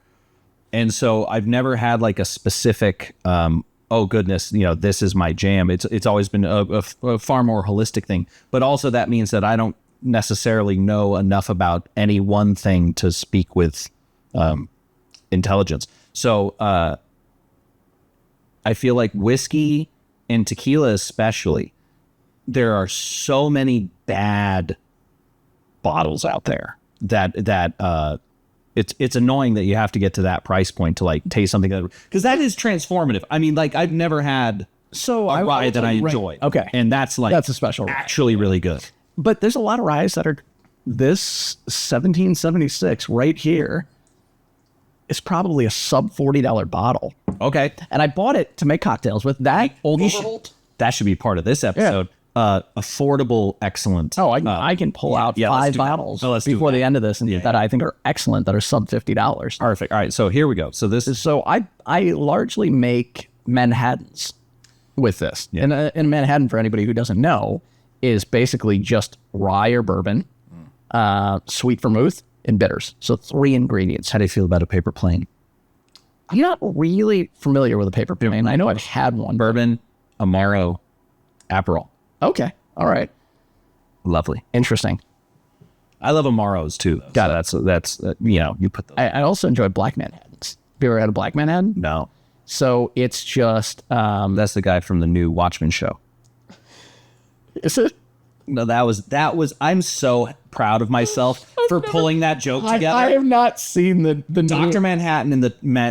And so I've never had like a specific, oh goodness, this is my jam. It's always been a far more holistic thing. But also that means that I don't necessarily know enough about any one thing to speak with intelligence. So I feel like whiskey and tequila especially, there are so many bad bottles out there that it's annoying that you have to get to that price point to like taste something because that is transformative. I mean, like I've never had a rye that I enjoyed. Okay. And that's a special rye. Actually really good. But there's a lot of ryes that are this 1776 right here is probably a sub $40 bottle. Okay. And I bought it to make cocktails with that. That should be part of this episode. affordable, excellent. Oh, I can pull out let's 5 do that. bottles Oh, let's do before that. the end of this, and that I think are excellent, that are sub $50. Perfect. All right, so here we go. So this is So I largely make Manhattans with this. And in Manhattan, for anybody who doesn't know, is basically just rye or bourbon, sweet vermouth, and bitters. So 3 ingredients. how do you feel about a paper plane? I'm not really familiar with a paper plane. I know I've had one. Bourbon, Amaro, Aperol. Okay. All right. Lovely. Interesting. I love Amaros too. Got it. That's you put those. I also enjoy black Manhattans. Have you ever had a black Manhattan? No, So it's just, that's the guy from the new Watchmen show. is it? No, that was. I'm so proud of myself for pulling that joke together. I have not seen the Dr. Manhattan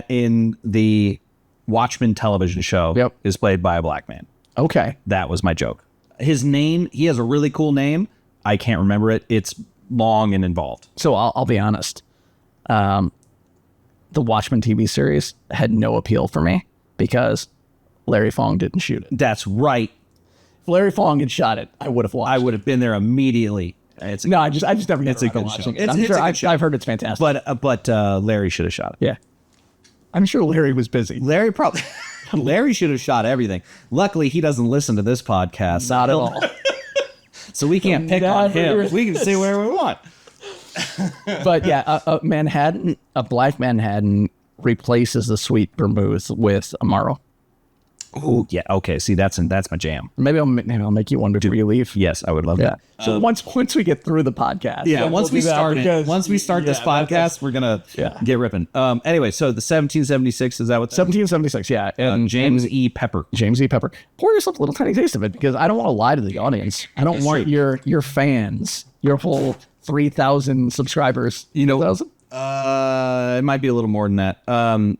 in the Watchmen television show Yep. is played by a black man. Okay. That was my joke. His name, he has a really cool name. I can't remember it. It's long and involved. So I'll be honest. The Watchmen TV series had no appeal for me because Larry Fong didn't shoot it. That's right. If Larry Fong had shot it, I would have watched. I would have been there immediately. It's No, I just never got It's a around to good watching show. it. I'm It's sure a good show. I've heard it's fantastic. but Larry should have shot it. Yeah. I'm sure Larry was busy. Larry probably Larry should have shot everything. Luckily, he doesn't listen to this podcast. Not at all. So we can't pick on Never. him. We can say where we want. But yeah, a black Manhattan replaces the sweet vermouth with Amaro. Oh yeah. Okay. See, that's my jam. Maybe I'll make you one before you leave. Yes, I would love Yeah. that. So once we get through the podcast, Once we start this podcast, we're gonna Yeah. get ripping. Anyway, so the 1776 is that what? 1776, yeah, and James E. Pepper. James E. Pepper. Pour yourself a little tiny taste of it because I don't want to lie to the audience. I don't want your fans, your whole 3,000 subscribers. You know, 1,000? It might be a little more than that.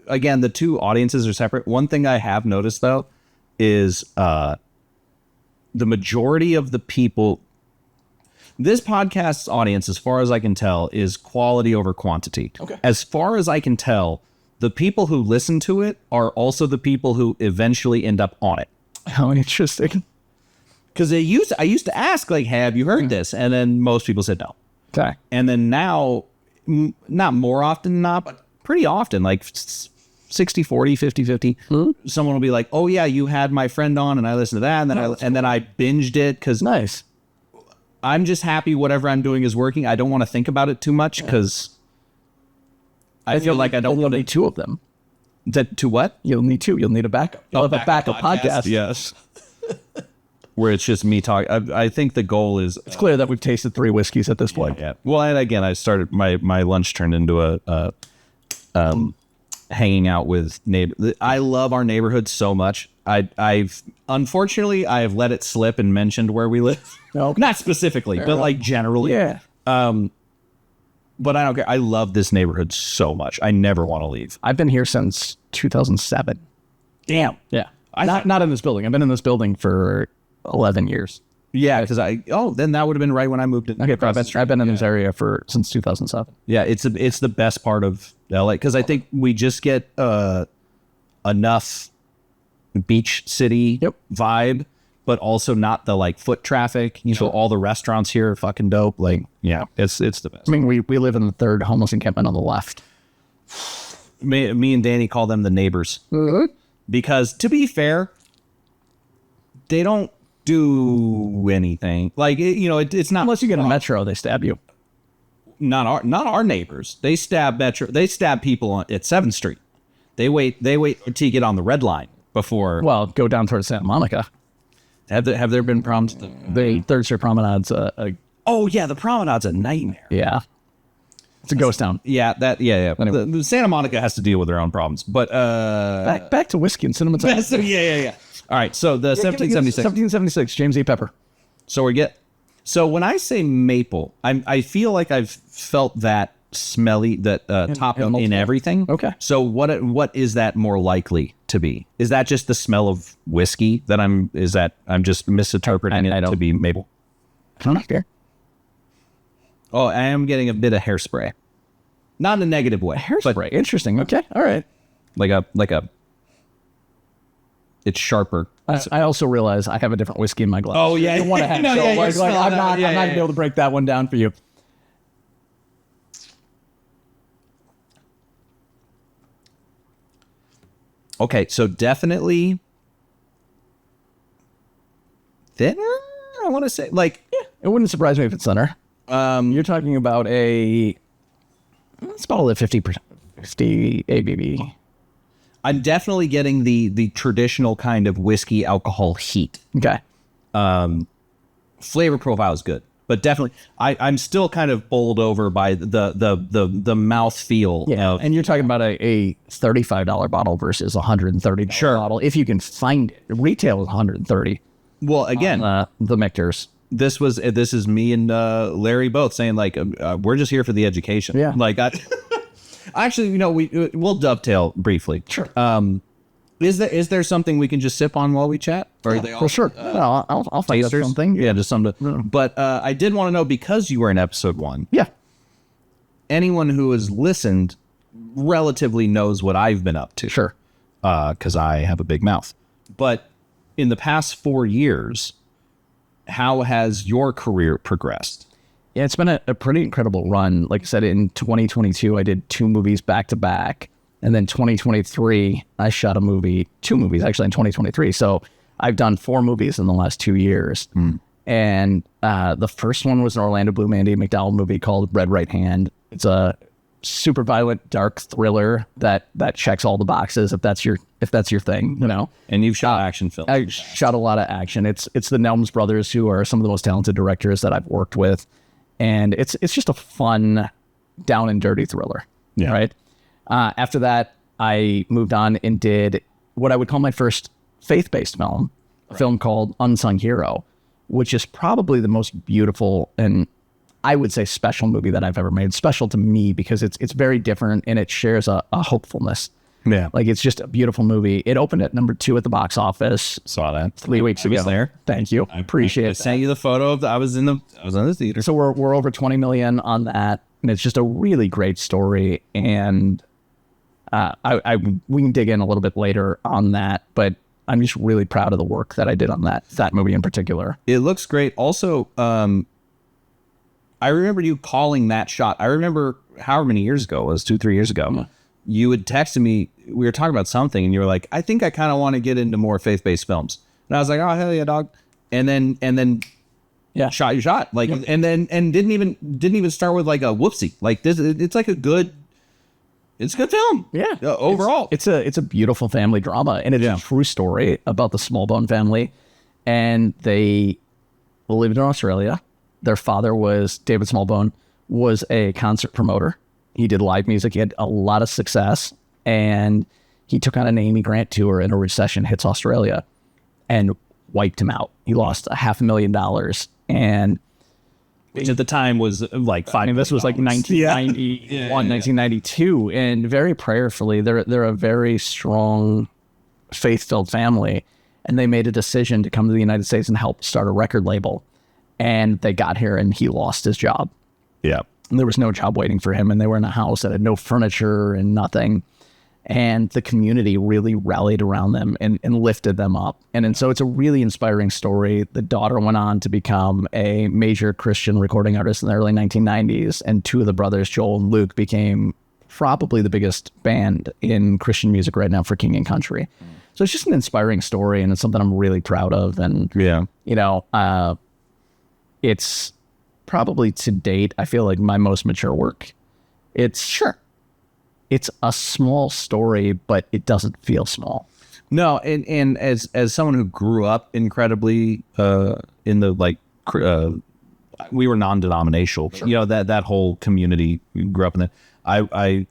Again, the two audiences are separate. One thing I have noticed though is the majority of the people. This podcast's audience, as far as I can tell, is quality over quantity. Okay. As far as I can tell, the people who listen to it are also the people who eventually end up on it. How interesting. Because I used to ask, like, hey, have you heard this? And then most people said no. Okay. And then now, not more often than not, but pretty often, like 60, 40, 50, 50, someone will be like, oh yeah, you had my friend on and I listened to that. And then I binged it because Nice. I'm just happy whatever I'm doing is working. I don't want to think about it too much because I feel like I don't You'll want need 2 of them. to what? You'll need 2. You'll need a backup. You'll have a backup podcast. Yes. Where it's just me talking. I think the goal is It's clear that we've tasted 3 whiskeys at this point. yeah. Well, and again, I started my lunch turned into a hanging out with neighbor. I love our neighborhood so much. I've unfortunately I have let it slip and mentioned where we live. No. Not specifically, but like generally. Yeah. But I don't care. I love this neighborhood so much. I never want to leave. I've been here since 2007. Damn. Yeah. Not in this building. I've been in this building for 11 years. Yeah, because then that would have been right when I moved in. Okay, I've been in this area since 2007. Yeah, it's the best part of LA because I think we just get enough beach city vibe, but also not the like foot traffic. You know, all the restaurants here are fucking dope. Like, yeah, it's the best. I mean, we live in the 3rd homeless encampment on the left. Me and Danny call them the neighbors because, to be fair, they don't do anything. Like, it's not Unless you get a metro, they stab you. not our neighbors. They stab people at 7th Street. They wait until you get on the red line before. Well, go down towards Santa Monica. Have there been problems? The 3rd Street Promenade's Oh yeah, the promenade's a nightmare. yeah. It's a ghost town. Yeah, yeah. Anyway. The Santa Monica has to deal with their own problems, but Back to whiskey and cinematography. yeah. All right, so the 1776. 1776, James E. Pepper. So when I say maple, I feel like I've felt that smelly, that top note in everything. Okay. So what is that more likely to be? Is that just the smell of whiskey that I'm just misinterpreting it to be maple? I don't know. Oh, I am getting a bit of hairspray. Not in a negative way. Hairspray. Interesting. Okay. All right. Like a It's sharper. I also realize I have a different whiskey in my glass. Oh, yeah. You want to have No, so, yeah, like, you're I'm smelling not it. Yeah, I'm not yeah, gonna be able to break that one down for you. Okay, so definitely thinner. I want to say like It wouldn't surprise me if it's thinner. You're talking about let's call it 50%, 50 ABV. I'm definitely getting the traditional kind of whiskey alcohol heat. Okay. Flavor profile is good, but definitely I'm still kind of bowled over by the mouth feel. Yeah, and you're talking about a $35 bottle versus a $130 bottle. If you can find it, retail is $130. Well, again, The Michter's. this is me and Larry both saying like we're just here for the education. Yeah. Like actually, we'll dovetail briefly. Sure. Is there something we can just sip on while we chat? Or are they all For sure. No, I'll find out tasters? something. Yeah, just something. But I did want to know, because you were in episode 1. Yeah. Anyone who has listened relatively knows what I've been up to. Sure. Because I have a big mouth. But in the past 4 years, how has your career progressed? Yeah, it's been a pretty incredible run. Like I said, in 2022, I did 2 movies back to back. And then 2023, I shot 2 movies actually in 2023. So I've done 4 movies in the last 2 years. And the first one was an Orlando Bloom, Andy McDowell movie called Red Right Hand. It's a super violent, dark thriller that checks all the boxes if that's your thing, And you've shot action films. I shot a lot of action. It's the Nelms brothers, who are some of the most talented directors that I've worked with, and it's just a fun, down and dirty thriller. Yeah. Right. After that, I moved on and did what I would call my first faith-based film, a film called Unsung Hero, which is probably the most beautiful and I would say special movie that I've ever made. Special to me because it's very different and it shares a hopefulness. Yeah. Like, it's just a beautiful movie. It opened at number 2 at the box office. Saw that 3 weeks ago. I was there. Thank you. I appreciate I it. sent you the photo of I was in the theater. So we're over 20 million on that, and it's just a really great story. And we can dig in a little bit later on that, but I'm just really proud of the work that I did on that movie in particular. It looks great. Also, I remember you calling that shot. I remember however many years ago, it was 2-3 years ago. Yeah. You had texted me, we were talking about something, and you were like, I think I kind of want to get into more faith-based films. And I was like, oh, hell yeah, dog. And then yeah, shot your shot. Like, yeah. and didn't even start with like a whoopsie. Like this, it's like it's a good film. Yeah. Overall. It's a beautiful family drama, and it's a true story about the Smallbone family. And they lived in Australia. Their father David Smallbone was a concert promoter. He did live music. He had a lot of success, and he took on an Amy Grant tour, and a recession hits Australia and wiped him out. He lost $500,000, and which at the time was like $5 million. This was like 1991, 1992, and very prayerfully, they're a very strong, faith-filled family, and they made a decision to come to the United States and help start a record label. And they got here, and he lost his job. Yeah. And there was no job waiting for him, and they were in a house that had no furniture and nothing. And the community really rallied around them and lifted them up. And so it's a really inspiring story. The daughter went on to become a major Christian recording artist in the early 1990s. And 2 of the brothers, Joel and Luke, became probably the biggest band in Christian music right now for King and Country. So it's just an inspiring story, and it's something I'm really proud of. And, it's probably to date, I feel like, my most mature work. It's a small story, but it doesn't feel small. No, and as someone who grew up incredibly in the we were non-denominational. Sure. That whole community, we grew up in that. I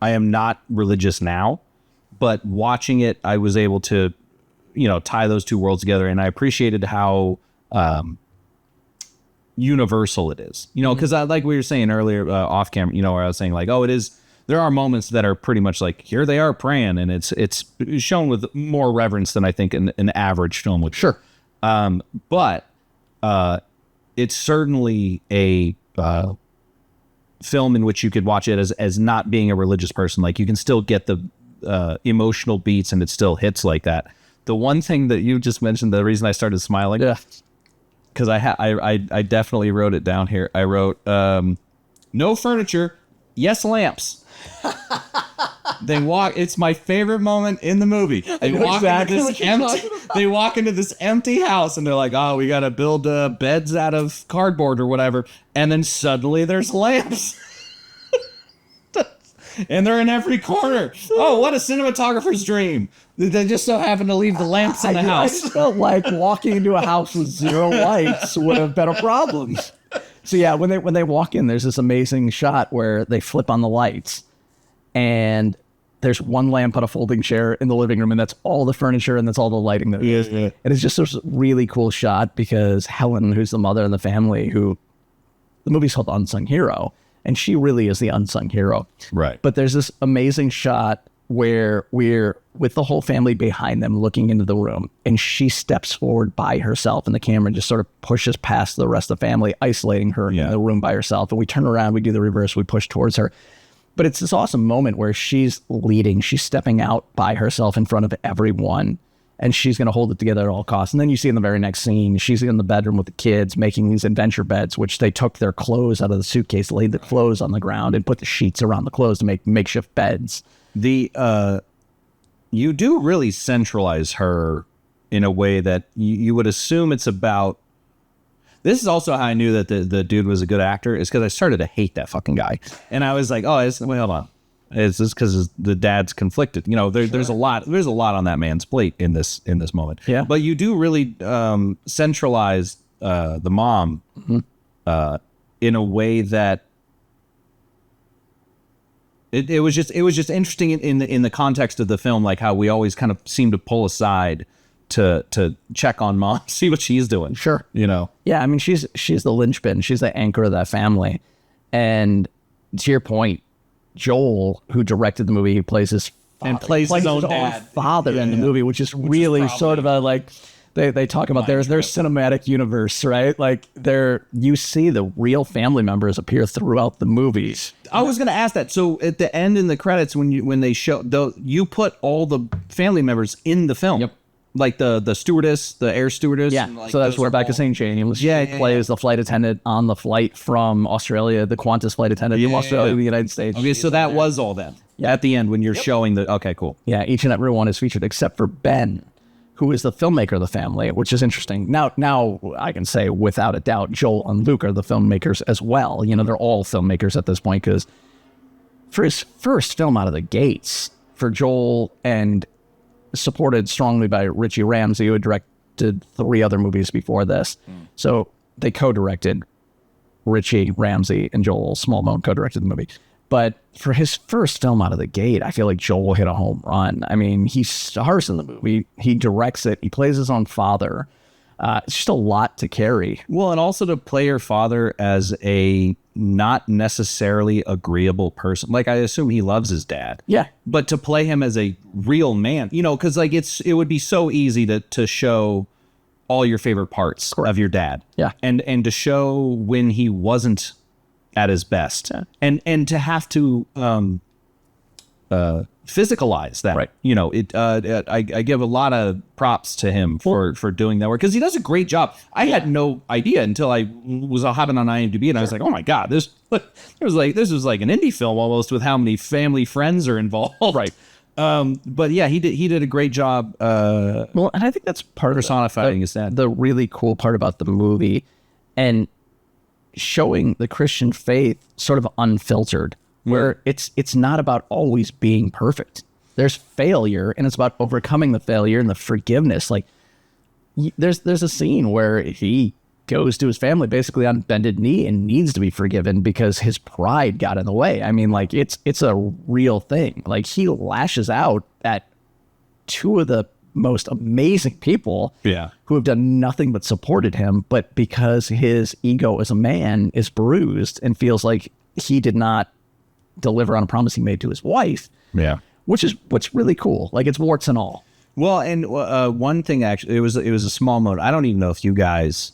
am not religious now, but watching it, I was able to, tie those 2 worlds together, and I appreciated how universal it is, because like we were saying earlier off camera, where I was saying like, oh, it is, there are moments that are pretty much like, here they are praying, and it's shown with more reverence than I think an average film would. Sure. But it's certainly a film in which you could watch it as not being a religious person. Like, you can still get emotional beats, and it still hits like that. The one thing that you just mentioned, the reason I started smiling, because I definitely wrote it down here. I wrote, no furniture, yes lamps. They walk. It's my favorite moment in the movie. They walk into this empty house, and they're like, "Oh, we got to build beds out of cardboard or whatever." And then suddenly there's lamps, and they're in every corner. Oh, what a cinematographer's dream! They just so happen to leave the lamps in the house. I felt like walking into a house with zero lights would have been a problem. So yeah, when they walk in, there's this amazing shot where they flip on the lights, and there's one lamp on a folding chair in the living room, and that's all the furniture, and that's all the lighting there is. Yeah. And it's just a really cool shot because Helen, who's the mother in the family, who the movie's called Unsung Hero, and she really is the unsung hero. Right. But there's this amazing shot where we're with the whole family behind them looking into the room, and she steps forward by herself, and the camera just sort of pushes past the rest of the family, isolating her in the room by herself. And we turn around, we do the reverse, we push towards her. But it's this awesome moment where she's leading, she's stepping out by herself in front of everyone, and she's going to hold it together at all costs. And then you see in the very next scene, she's in the bedroom with the kids making these adventure beds, which they took their clothes out of the suitcase, laid the clothes on the ground, and put the sheets around the clothes to make makeshift beds. You do really centralize her in a way that you would assume it's about. This is also how I knew that the dude was a good actor, is because I started to hate that fucking guy. And I was like, oh, wait, hold on. It's just because the dad's conflicted. You know, there's a lot on that man's plate in this moment. Yeah. But you do really centralize the mom in a way that it was just interesting in the context of the film, like how we always kind of seem to pull aside to check on mom, see what she's doing. Sure. You know? Yeah, I mean, she's the linchpin. She's the anchor of that family. And to your point, Joel, who directed the movie, he plays his father. And plays his own dad. Father in the movie, which is really sort of a, like, they talk about their cinematic universe, right? Like, you see the real family members appear throughout the movies. I was going to ask that. So at the end in the credits, when they show, you put all the family members in the film. Yep. Like the stewardess, the air stewardess. Yeah, like so that's Rebecca St. James. She plays the flight attendant on the flight from Australia, the Qantas flight attendant from Australia to the United States. Okay, so that was all then. Yeah. At the end when you're showing the, okay, cool. Yeah, each and every one is featured except for Ben, who is the filmmaker of the family, which is interesting. Now I can say without a doubt, Joel and Luke are the filmmakers as well. You know, they're all filmmakers at this point, because for his first film out of the gates, for Joel, and supported strongly by Richie Ramsey, who had directed 3 other movies before this. So they co-directed. Richie Ramsey and Joel Smallbone co-directed the movie. But for his first film out of the gate, I feel like Joel hit a home run. I mean, he stars in the movie. He directs it. He plays his own father. It's just a lot to carry. Well, and also to play your father as a not necessarily agreeable person. Like, I assume he loves his dad. Yeah. But to play him as a real man, you know, because like it would be so easy to show all your favorite parts of your dad. Yeah. And to show when he wasn't at his best. Yeah. And to have to physicalize that. Right. You know, I give a lot of props to him for doing that work, because he does a great job. I had no idea until I was hopping on IMDb, and I was like, oh my God, this was like an indie film almost, with how many family friends are involved. Right. But yeah, he did a great job. Well, and I think that's part of personifying his dad. The really cool part about the movie, and showing the Christian faith sort of unfiltered, where it's not about always being perfect. There's failure, and it's about overcoming the failure and the forgiveness. Like, there's a scene where he goes to his family basically on bended knee and needs to be forgiven because his pride got in the way. I mean, like, it's a real thing. Like, he lashes out at 2 of the most amazing people who have done nothing but supported him, but because his ego as a man is bruised and feels like he did not deliver on a promise he made to his wife. Yeah. Which is what's really cool. Like, it's warts and all. Well, and one thing, actually, it was a small moment. I don't even know if you guys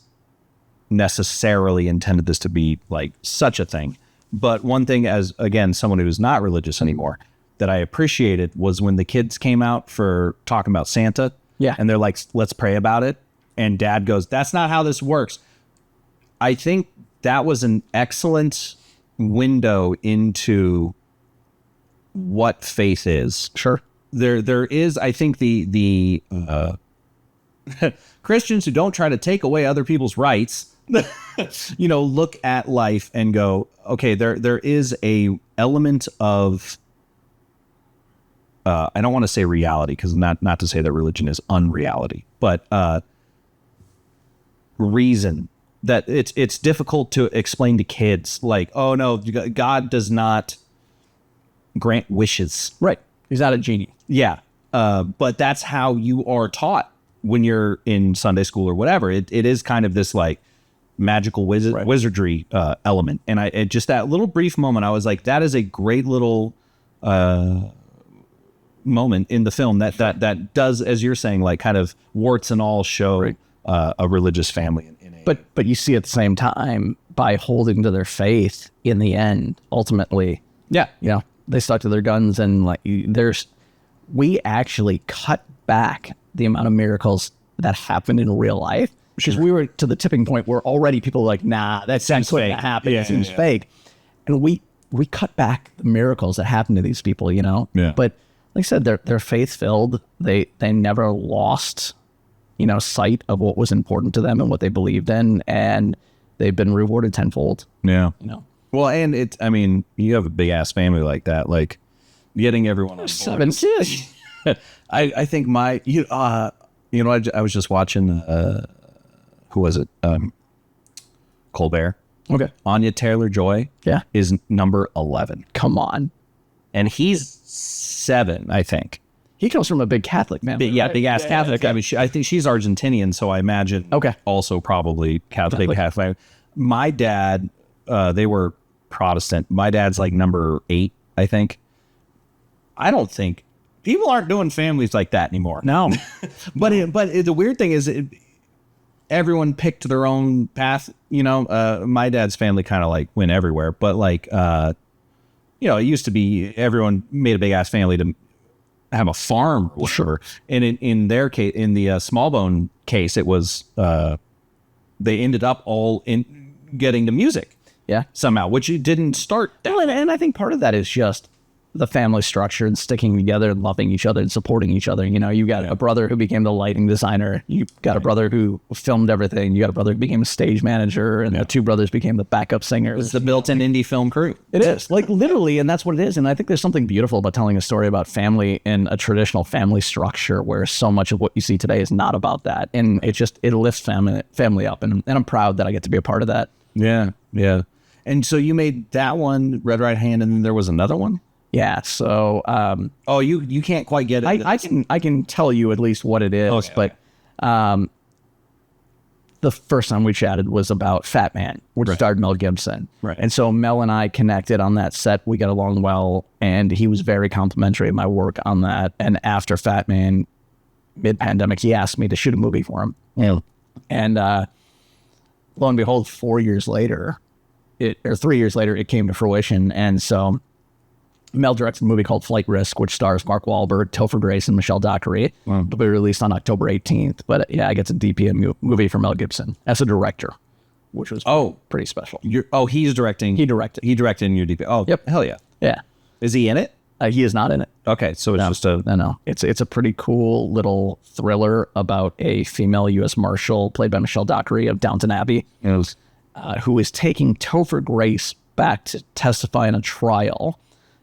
necessarily intended this to be like such a thing, but one thing, as again someone who's not religious anymore, that I appreciated was when the kids came out for talking about Santa. Yeah. And they're like, let's pray about it. And dad goes, that's not how this works. I think that was an excellent window into what faith is. Sure. There is, I think, the Christians who don't try to take away other people's rights, look at life and go, okay, there is a element of, I don't want to say reality, because not to say that religion is unreality, but reason that it's difficult to explain to kids, like, oh no, God does not grant wishes. Right. He's not a genie. Yeah. But that's how you are taught when you're in Sunday school or whatever. It is kind of this like magical wizardry element. And it just that little brief moment, I was like, that is a great little moment in the film that does, as you're saying, like kind of warts and all show a religious family. But you see at the same time, by holding to their faith in the end, ultimately, they stuck to their guns, and like we actually cut back the amount of miracles that happened in real life, because we were to the tipping point where already people were like, nah, that seems fake. It seems fake. And we cut back the miracles that happened to these people, Yeah. But like I said, they're faith filled. They never lost sight of what was important to them and what they believed in, and they've been rewarded tenfold. Yeah. Well, and you have a big ass family like that, like getting everyone on board. 7 kids. I think I was just watching, who was it? Colbert. Okay. Anya Taylor-Joy is number 11. Come on. And he's 7, I think. He comes from a big Catholic family. Big ass Catholic. I mean, I think she's Argentinian, so I imagine also probably Catholic. My dad, they were Protestant. My dad's like number 8, I think. I don't think people aren't doing families like that anymore. No. But the weird thing is everyone picked their own path. My dad's family kind of like went everywhere, but like, it used to be everyone made a big ass family to have a farm or whatever. And in their case, in the Smallbone case, it was they ended up all in getting to music somehow, which it didn't start. Well, and I think part of that is just the family structure and sticking together and loving each other and supporting each other. You got a brother who became the lighting designer. You got a brother who filmed everything. You got a brother who became a stage manager, and the 2 brothers became the backup singers. It's the built-in indie film crew. It is, like, literally, and that's what it is. And I think there's something beautiful about telling a story about family in a traditional family structure, where so much of what you see today is not about that. And it lifts family up, and I'm proud that I get to be a part of that. Yeah. And so you made that one, Red Right Hand, and then there was another one? Yeah, so you can't quite get it. I can tell you at least what it is, but the first time we chatted was about Fat Man, which starred Mel Gibson. Right. And so Mel and I connected on that set. We got along well, and he was very complimentary of my work on that. And after Fat Man, mid-pandemic, he asked me to shoot a movie for him. Yeah. And lo and behold, 3 years later, it came to fruition. And so Mel directed a movie called Flight Risk, which stars Mark Wahlberg, Topher Grace, and Michelle Dockery. Wow. It'll be released on October 18th. But I get to DP a movie for Mel Gibson as a director, which was pretty special. He's directing. He directed. He directed in your DP. Oh, yep. Hell yeah. Yeah. Is he in it? He is not in it. Okay, so it's just a... No. It's a pretty cool little thriller about a female U.S. Marshal, played by Michelle Dockery of Downton Abbey, who is taking Topher Grace back to testify in a trial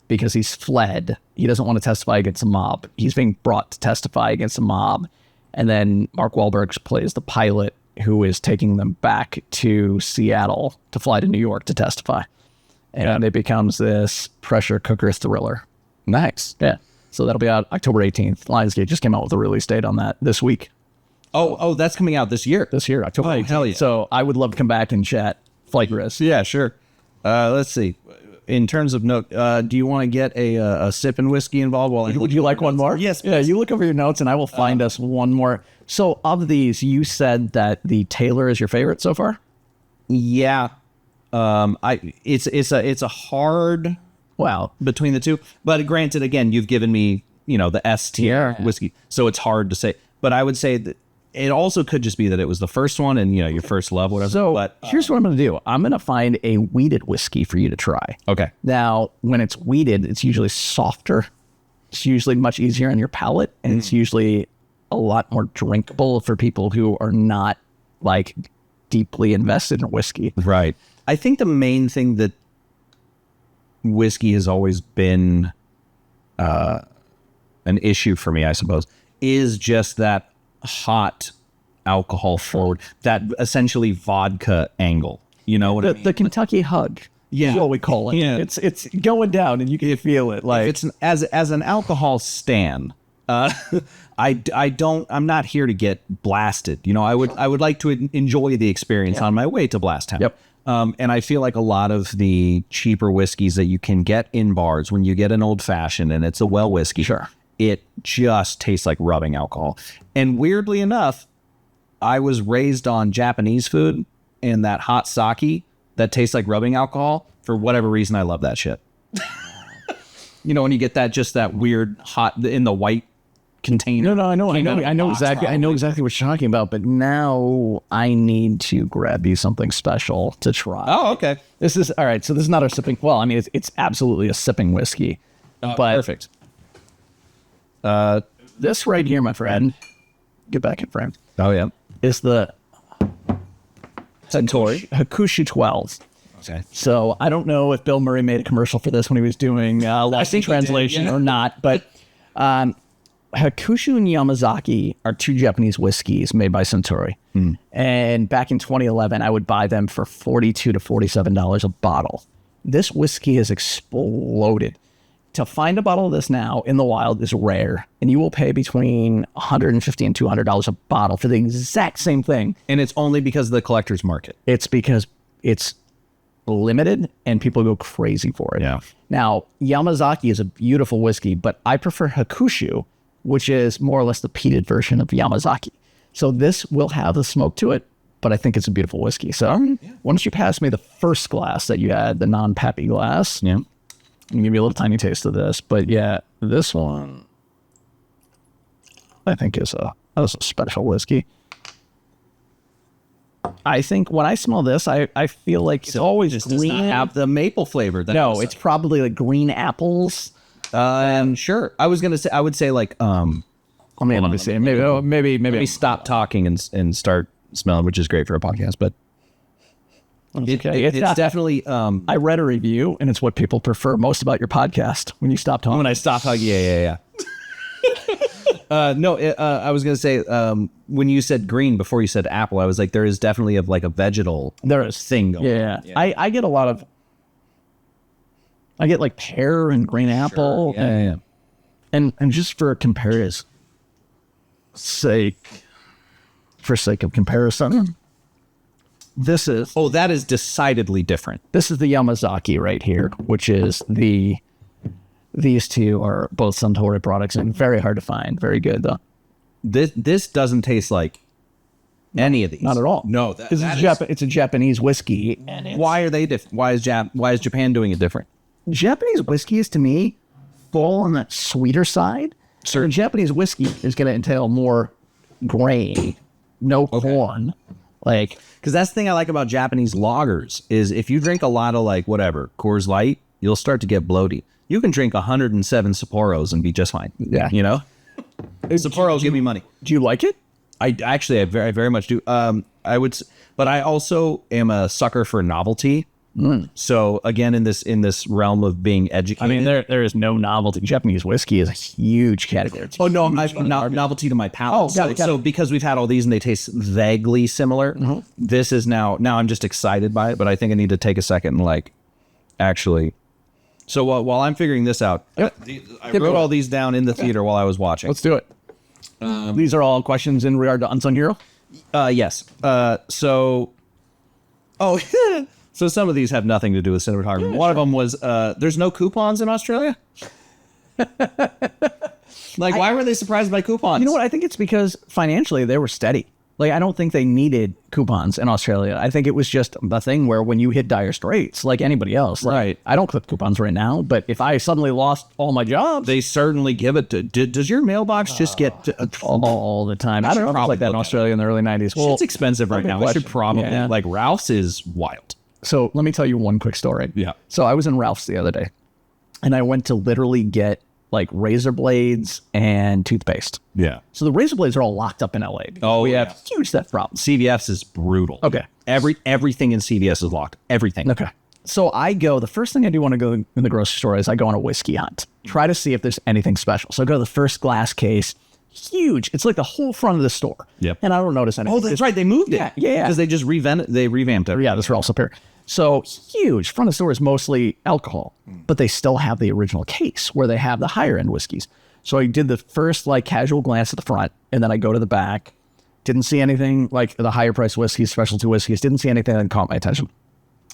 because he's fled. He doesn't want to testify against a mob. He's being brought to testify against a mob. And then Mark Wahlberg plays the pilot who is taking them back to Seattle to fly to New York to testify. And it becomes this pressure cooker thriller. Nice. Yeah. So that'll be out October 18th. Lionsgate just came out with a release date on that this week. Oh, that's coming out this year. This year, October 18th. Hell yeah. So I would love to come back and chat Flight Risk. Yeah, sure. Let's see. In terms of note, do you want to get a sip and whiskey involved? Would you like one more? Yes. Yeah, you look over your notes and I will find us one more. So of these, you said that the Taylor is your favorite so far? Yeah. It's a hard Wow. between the two. But granted, again, you've given me, the S tier whiskey, so it's hard to say. But I would say that it also could just be that it was the first one and, your first love, whatever. So but here's what I'm going to do. I'm going to find a wheated whiskey for you to try. okay. Now, when it's wheated, it's usually softer. It's usually much easier on your palate, and it's usually a lot more drinkable for people who are not like deeply invested in whiskey. Right. I think the main thing that whiskey has always been an issue for me, I suppose, is just that hot alcohol forward, that essentially vodka angle. You know what I mean? The Kentucky hug. Yeah. Is what we call it. Yeah. It's going down, and you can feel it. Like It's as an alcohol stan. I'm not here to get blasted. I would like to enjoy the experience on my way to Blast Town. Yep. And I feel like a lot of the cheaper whiskeys that you can get in bars, when you get an old fashioned and it's a well whiskey, Sure. it just tastes like rubbing alcohol. And weirdly enough, I was raised on Japanese food, and that hot sake that tastes like rubbing alcohol, for whatever reason, I love that shit. When you get that weird hot in the white container. No, I know exactly what you're talking about. But now I need to grab you something special to try. Oh, okay. This is all right. So this is not a sipping. Well, I mean, it's absolutely a sipping whiskey. But Perfect. this right here, my friend, get back in frame, Oh, yeah. is the Centauri. Hakushu 12. Okay. So I don't know if Bill Murray made a commercial for this when he was doing Lost in Translation or not, but Hakushu and Yamazaki are two Japanese whiskeys made by Centauri. And back in 2011, I would buy them for $42 to $47 a bottle. This whiskey has exploded. To find a bottle of this now in the wild is rare, and you will pay between $150 and $200 a bottle for the exact same thing. And it's only because of the collector's market. It's because it's limited and people go crazy for it. Yeah. Now, Yamazaki is a beautiful whiskey, but I prefer Hakushu, which is more or less the peated version of Yamazaki. So this will have a smoke to it, but I think it's a beautiful whiskey. So why don't you pass me the first glass that you had, the non-pappy glass? Yeah. And give you a little tiny taste of this. But yeah, this one I think is a special whiskey. I think when I smell this, I feel like it's always green. Does not have the maple flavor. No, it's probably like green apples. Sure. I would say like I mean, let me see. Maybe maybe stop talking and start smelling, which is great for a podcast, but okay. it's not- definitely I read a review, and it's what people prefer most about your podcast when you stop talking. when I stop talking. Yeah. No, I was gonna say when you said green before you said apple, I was like, there is definitely like a vegetal There is thing going on. Yeah. I get a lot of. I get like pear and green apple, Yeah. and just for comparison sake, of comparison, this is Oh, that is decidedly different. the Yamazaki right here, which is these two are both Suntory products and very hard to find. Very good though. This doesn't taste like any of these. Not at all. No, because it's a Japanese whiskey, and it's, why are they different? Why is Japan doing it different? Japanese whiskeys to me fall on that sweeter side. So Japanese whiskey is going to entail more grain, no corn. Like, Because that's the thing I like about Japanese lagers is if you drink a lot of like whatever Coors Light, you'll start to get bloaty. You can drink 107 Sapporos and be just fine. Yeah. You know, Sapporo give me money. do you like it? I very, very much do. But I also am a sucker for novelty. So again, in this realm of being educated, I mean, there is no novelty. Japanese whiskey is a huge category. oh no, novelty to my palate. Oh, got it. So because we've had all these and they taste vaguely similar, this is now I'm just excited by it. But I think I need to take a second and like actually. So while I'm figuring this out, I wrote all these down in the theater while I was watching. Let's do it. These are all questions in regard to Unsung Hero. Yes. So some of these have nothing to do with cinematography. One of them was there's no coupons in Australia. Like, why were they surprised by coupons? You know what? I think it's because financially they were steady. Like, I don't think they needed coupons in Australia. I think it was just a thing where when you hit dire straits, like anybody else, like, Right. I don't clip coupons right now, but if I suddenly lost all my jobs, They certainly give it to. Does your mailbox just get all the time. I don't know if it's like that in Australia in the early 90s. Well, it's expensive right now. I should probably like Ralph's is wild. so let me tell you one quick story. Yeah. So I was in Ralph's the other day, and I went to literally get like razor blades and toothpaste. Yeah. So the razor blades are all locked up in LA. Oh, we yeah. have huge theft problems. CVS is brutal. Okay. Everything in CVS is locked. Everything. Okay. So the first thing I do want to go in the grocery store is I go on a whiskey hunt. Try to see if there's anything special. So I go to the first glass case. Huge. It's like the whole front of the store. Yep. And I don't notice anything. Oh, that's right. They moved it. Yeah. Because they just revamped it. Yeah, this Ralph's up here. So huge. Front of the store is mostly alcohol, but they still have the original case where they have the higher end whiskeys. So I did the first like casual glance at the front, and then I go to the back. Didn't see anything like the higher price whiskeys, specialty whiskeys. Didn't see anything that caught my attention.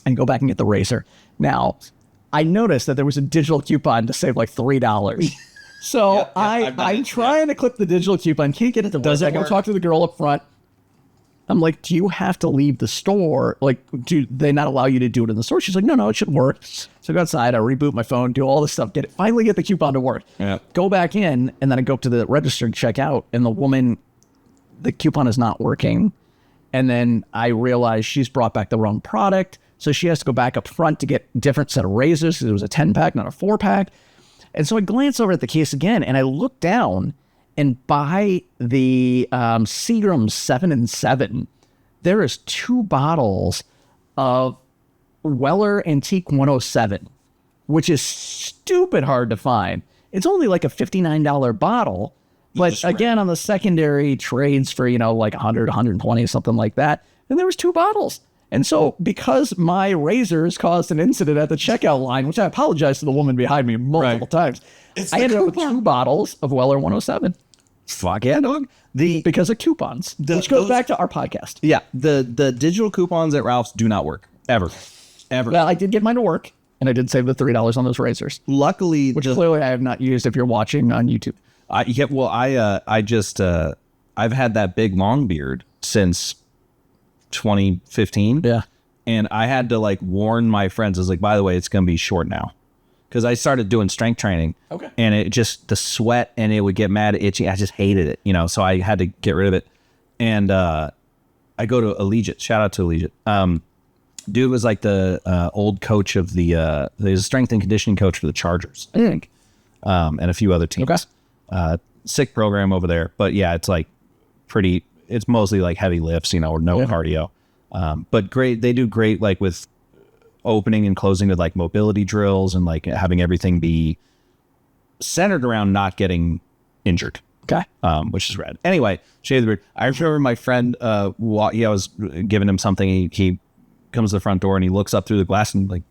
And go back and get the razor. Now, I noticed that there was a digital coupon to save like $3. So I'm trying to click the digital coupon. Can't get it to work. I go talk to the girl up front. I'm like, do you have to leave the store? Like, do they not allow you to do it in the store? She's like, no, it should work. So I go outside, I reboot my phone, do all this stuff, finally get the coupon to work. Yeah. Go back in, and then I go up to the register and check out, and the coupon is not working. And then I realize she's brought back the wrong product. So she has to go back up front to get a different set of razors because it was a 10-pack, not a 4-pack. And so I glance over at the case again, and I look down, and by the Seagram 7 and 7, there is 2 bottles of Weller Antique 107, which is stupid hard to find. It's only like a $59 bottle, but again, on the secondary trades for, like 100, 120, something like that. And there was 2 bottles. And so because my razors caused an incident at the checkout line, which I apologize to the woman behind me multiple times, I ended up with 2 bottles of Weller 107. Fuck yeah, dog. Because of coupons, which goes back to our podcast. Yeah. The digital coupons at Ralph's do not work. Ever. Well, I did get mine to work, and I did save the $3 on those razors. Luckily, which clearly I have not used if you're watching on YouTube. I've had that big long beard since 2015. Yeah. And I had to like warn my friends. I was like, by the way, it's going to be short now. Because I started doing strength training. Okay. And it just, the sweat, and it would get mad, itchy. I just hated it, so I had to get rid of it. And I go to Allegiant. Shout out to Allegiant. Dude was like the old coach of he was a strength and conditioning coach for the Chargers, I think. And a few other teams. Okay. Sick program over there. But yeah, it's like it's mostly like heavy lifts, or no cardio. But great. They do great like with opening and closing with like mobility drills and like having everything be centered around not getting injured. Okay. Which is rad. Anyway, shave the beard. I remember my friend, I was giving him something. He comes to the front door and he looks up through the glass and like,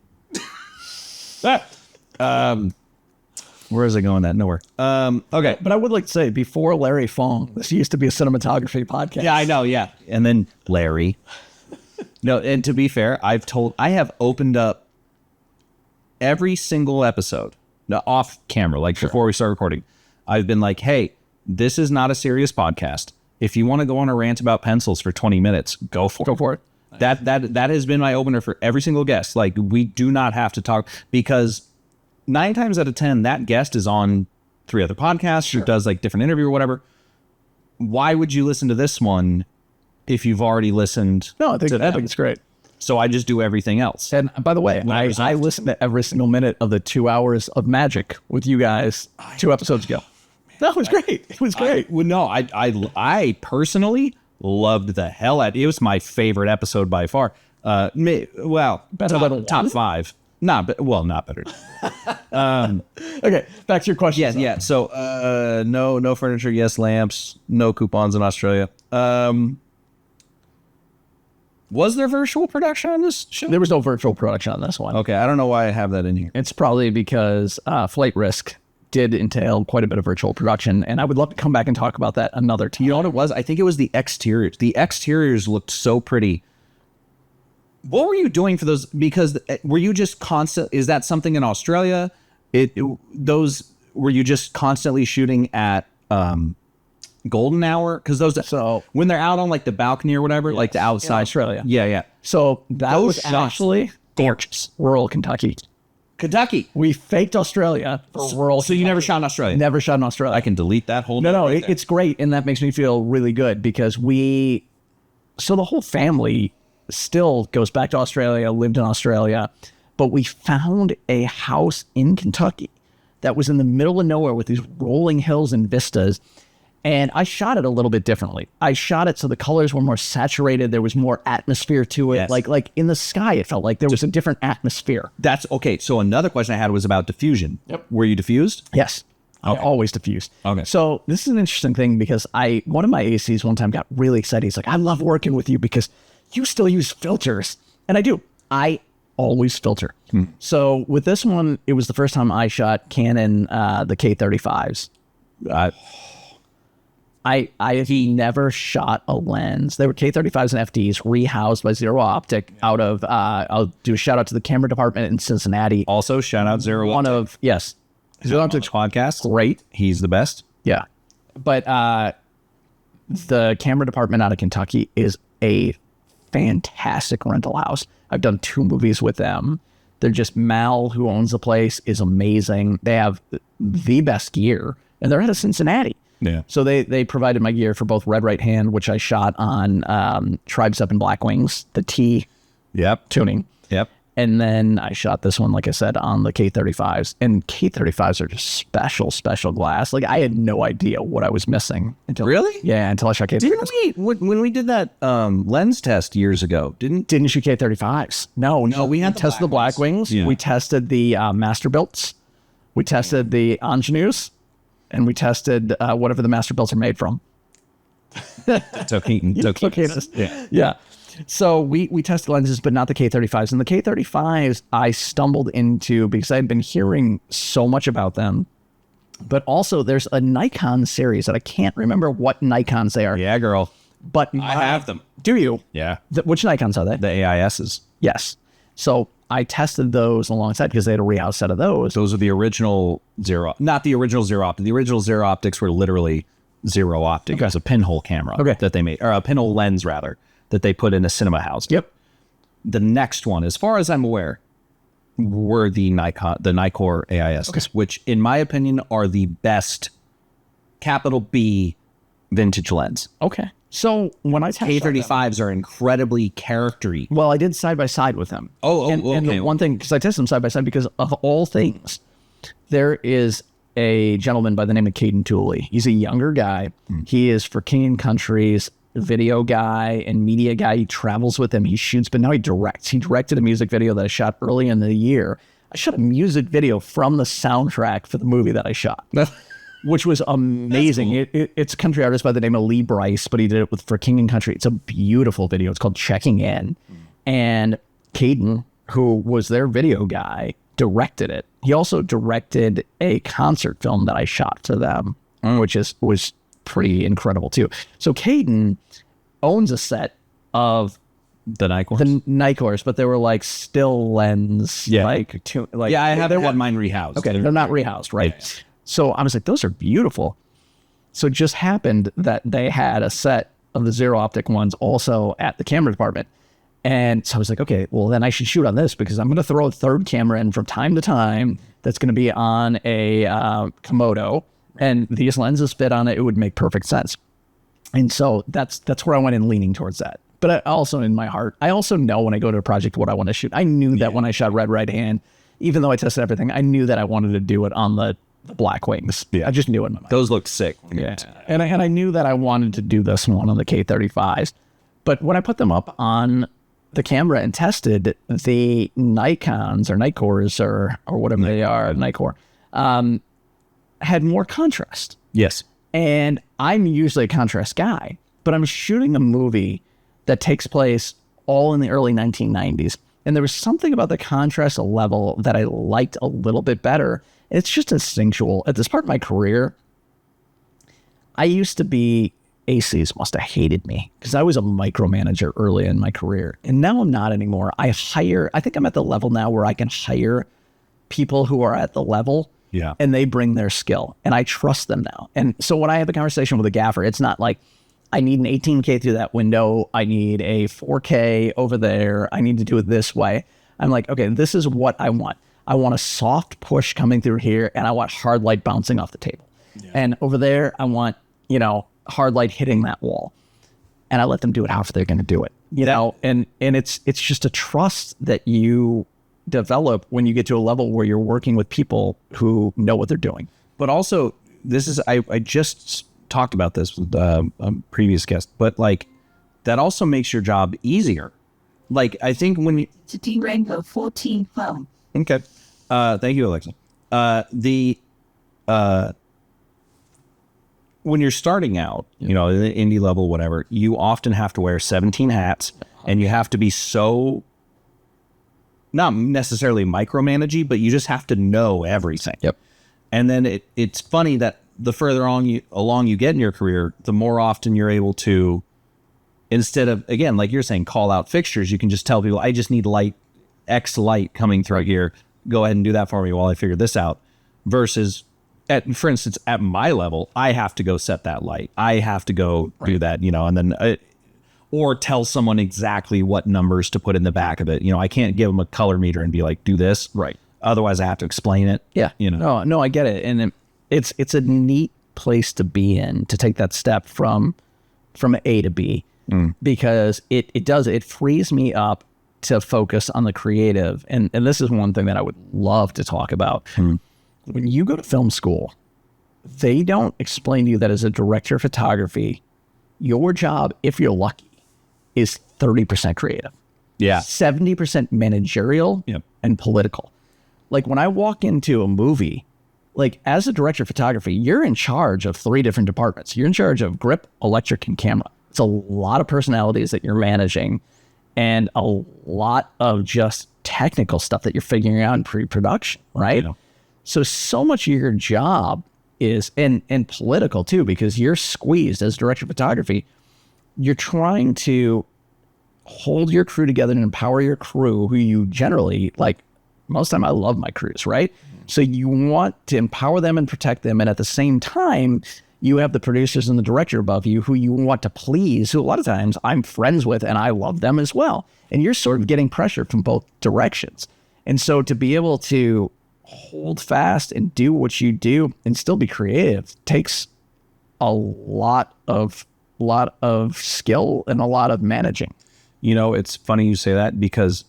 where is it going at? Nowhere. Okay. But I would like to say, before Larry Fong, this used to be a cinematography podcast. Yeah, I know. Yeah. And then Larry. No, and to be fair, I have opened up every single episode off camera, like before we start recording. I've been like, hey, this is not a serious podcast. If you want to go on a rant about pencils for 20 minutes, go for it. That has been my opener for every single guest. Like, we do not have to talk, because 9 times out of 10, that guest is on 3 other podcasts or does like different interview or whatever. Why would you listen to this one if you've already listened? No, I think it's great. So I just do everything else. And by the way, I listened to every single minute of the 2 hours of magic with you guys 2 episodes ago. No, it was great. It was great. I personally loved the hell out. It was my favorite episode by far. Better than top 5. Not better. Okay, back to your question. Yeah. So no furniture, yes lamps, no coupons in Australia. Was there virtual production on this show? There was no virtual production on this one. Okay, I don't know why I have that in here. It's probably because Flight Risk did entail quite a bit of virtual production, and I would love to come back and talk about that another time. You know what it was? I think it was the exteriors. The exteriors looked so pretty. What were you doing for those? Because were you just constant? Is that something in Australia? Were you just constantly shooting at golden hour, because those So- when they're out on like the balcony or whatever, like the outside In Australia. Yeah. So that Those was shots- actually gorgeous. Rural Kentucky. Kentucky. We faked Australia for rural. So you never shot in Australia? Never shot in Australia. I can delete that whole. No, right there. it's great, and that makes me feel really good because so the whole family still goes back to Australia, lived in Australia, but we found a house in Kentucky that was in the middle of nowhere with these rolling hills and vistas. And I shot it a little bit differently. I shot it so the colors were more saturated. There was more atmosphere to it. Yes. Like in the sky, it felt like there was a different atmosphere. That's okay. So another question I had was about diffusion. Yep. Were you diffused? Yes. I always diffuse. Okay. So this is an interesting thing because one of my ACs one time got really excited. He's like, I love working with you because you still use filters. And I do. I always filter. So with this one, it was the first time I shot Canon, the K35s. I have never shot a lens. They were K35s and FDs rehoused by Zero Optic out of, I'll do a shout out to the camera department in Cincinnati. Also, shout out Zero. Yes. Zero Optic's podcast. great. He's the best. Yeah. But the camera department out of Kentucky is a fantastic rental house. I've done 2 movies with them. They're just Mal, who owns the place, is amazing. They have the best gear, and they're out of Cincinnati. Yeah. So they provided my gear for both Red Right Hand, which I shot on Tribes Up in Black Wings, the T Yep. tuning. Yep. And then I shot this one, like I said, on the K35s. And K35s are just special glass. Like, I had no idea what I was missing. Until I shot K35s. When we did that lens test years ago, Didn't shoot K35s. No, we had tested the Black Wings. Yeah. We tested the Masterbuilts. We tested the Ingenues. And we tested whatever the Masterbuilts are made from. Tokinas. Yeah. So we tested lenses, but not the K35s. And the K35s I stumbled into because I had been hearing so much about them. But also there's a Nikon series that I can't remember what Nikons they are. Yeah, girl. But I have them. Do you? Yeah. Which Nikons are they? The AISs. Yes. So I tested those alongside because they had a rehouse set of those. Those are the original Zero. Not the original Zero Optic. The original Zero Optics were literally Zero Optic. It was a pinhole camera that they made, or a pinhole lens rather, that they put in a cinema house. Yep. The next one, as far as I'm aware, were the Nikkor AIS, which in my opinion are the best capital B vintage lens. Okay. So when I tested them, K35s are incredibly charactery. well, I did side by side with them. And okay. the one thing, because I tested them side by side, because of all things, there is a gentleman by the name of Caden Tooley. He's a younger guy. He is for King and Country's video guy and media guy. He travels with him. He shoots, but now he directs. He directed a music video that I shot early in the year. I shot a music video from the soundtrack for the movie that I shot. Which was amazing. Cool. It's a country artist by the name of Lee Bryce, but he did it for King and Country. It's a beautiful video. It's called Checking In. And Caden, who was their video guy, directed it. He also directed a concert film that I shot for them, which was pretty incredible too. So Caden owns a set of The Nikkors? the Nikkors, but they were like still lens. Yeah. I have had mine rehoused. Okay, they're not rehoused, right? Yeah. So I was like, those are beautiful. So it just happened that they had a set of the Zero Optic ones also at the camera department. And so I was like, okay, well, then I should shoot on this because I'm going to throw a third camera in from time to time that's going to be on a Komodo. And these lenses fit on it. It would make perfect sense. And so that's where I went in leaning towards that. But I also, in my heart, I also know when I go to a project what I want to shoot. I knew that when I shot Red Right Hand, even though I tested everything, I knew that I wanted to do it on the Black Wings. Yeah. I just knew it in my mind. Those look sick. Yeah. And I knew that I wanted to do this one on the K35s. But when I put them up on the camera and tested, the Nikons or Nikkors or whatever they are, Nikkor, had more contrast. Yes. And I'm usually a contrast guy, but I'm shooting a movie that takes place all in the early 1990s. And there was something about the contrast level that I liked a little bit better. It's just instinctual. At this part of my career, I used to be, ACs must have hated me because I was a micromanager early in my career. And now I'm not anymore. I think I'm at the level now where I can hire people who are at the level Yeah. And they bring their skill, and I trust them now. And so when I have a conversation with a gaffer, it's not like I need an 18K through that window. I need a 4K over there. I need to do it this way. I'm like, okay, this is what I want. I want a soft push coming through here, and I want hard light bouncing off the table. Yeah. And over there, I want, hard light hitting that wall. And I let them do it however they're going to do it, and it's just a trust that you develop when you get to a level where you're working with people who know what they're doing. But also, I just talked about this with a previous guest, but like that also makes your job easier. Like I think when you to Derango 14 phone. Okay. Thank you, Alexa. When you're starting out, in the indie level, whatever, you often have to wear 17 hats, and you have to be so not necessarily micromanaging, but you just have to know everything. Yep. And then it's funny that the further along you get in your career, the more often you're able to, instead of, again, like you're saying, call out fixtures, you can just tell people, I just need X light coming through here. Go ahead and do that for me while I figure this out. Versus, for instance, at my level, I have to go set that light. I have to go do that, and then, or tell someone exactly what numbers to put in the back of it. I can't give them a color meter and be like, do this. Right. Otherwise, I have to explain it. Yeah. No, I get it. And it's a neat place to be in, to take that step from A to B, because it frees me up to focus on the creative. And this is one thing that I would love to talk about. When you go to film school, they don't explain to you that as a director of photography, your job, if you're lucky, is 30% creative. Yeah. 70% managerial and political. Like when I walk into a movie, like as a director of photography, you're in charge of 3 different departments. You're in charge of grip, electric, and camera. It's a lot of personalities that you're managing, and a lot of just technical stuff that you're figuring out in pre-production, right? So much of your job is, and political too, because you're squeezed as director of photography. You're trying to hold your crew together and empower your crew, who you generally, like most of the time, I love my crews, right? So you want to empower them and protect them. And at the same time, you have the producers and the director above you who you want to please, who a lot of times I'm friends with and I love them as well. And you're sort of getting pressure from both directions. And so to be able to hold fast and do what you do and still be creative takes a lot of skill and a lot of managing. It's funny you say that, because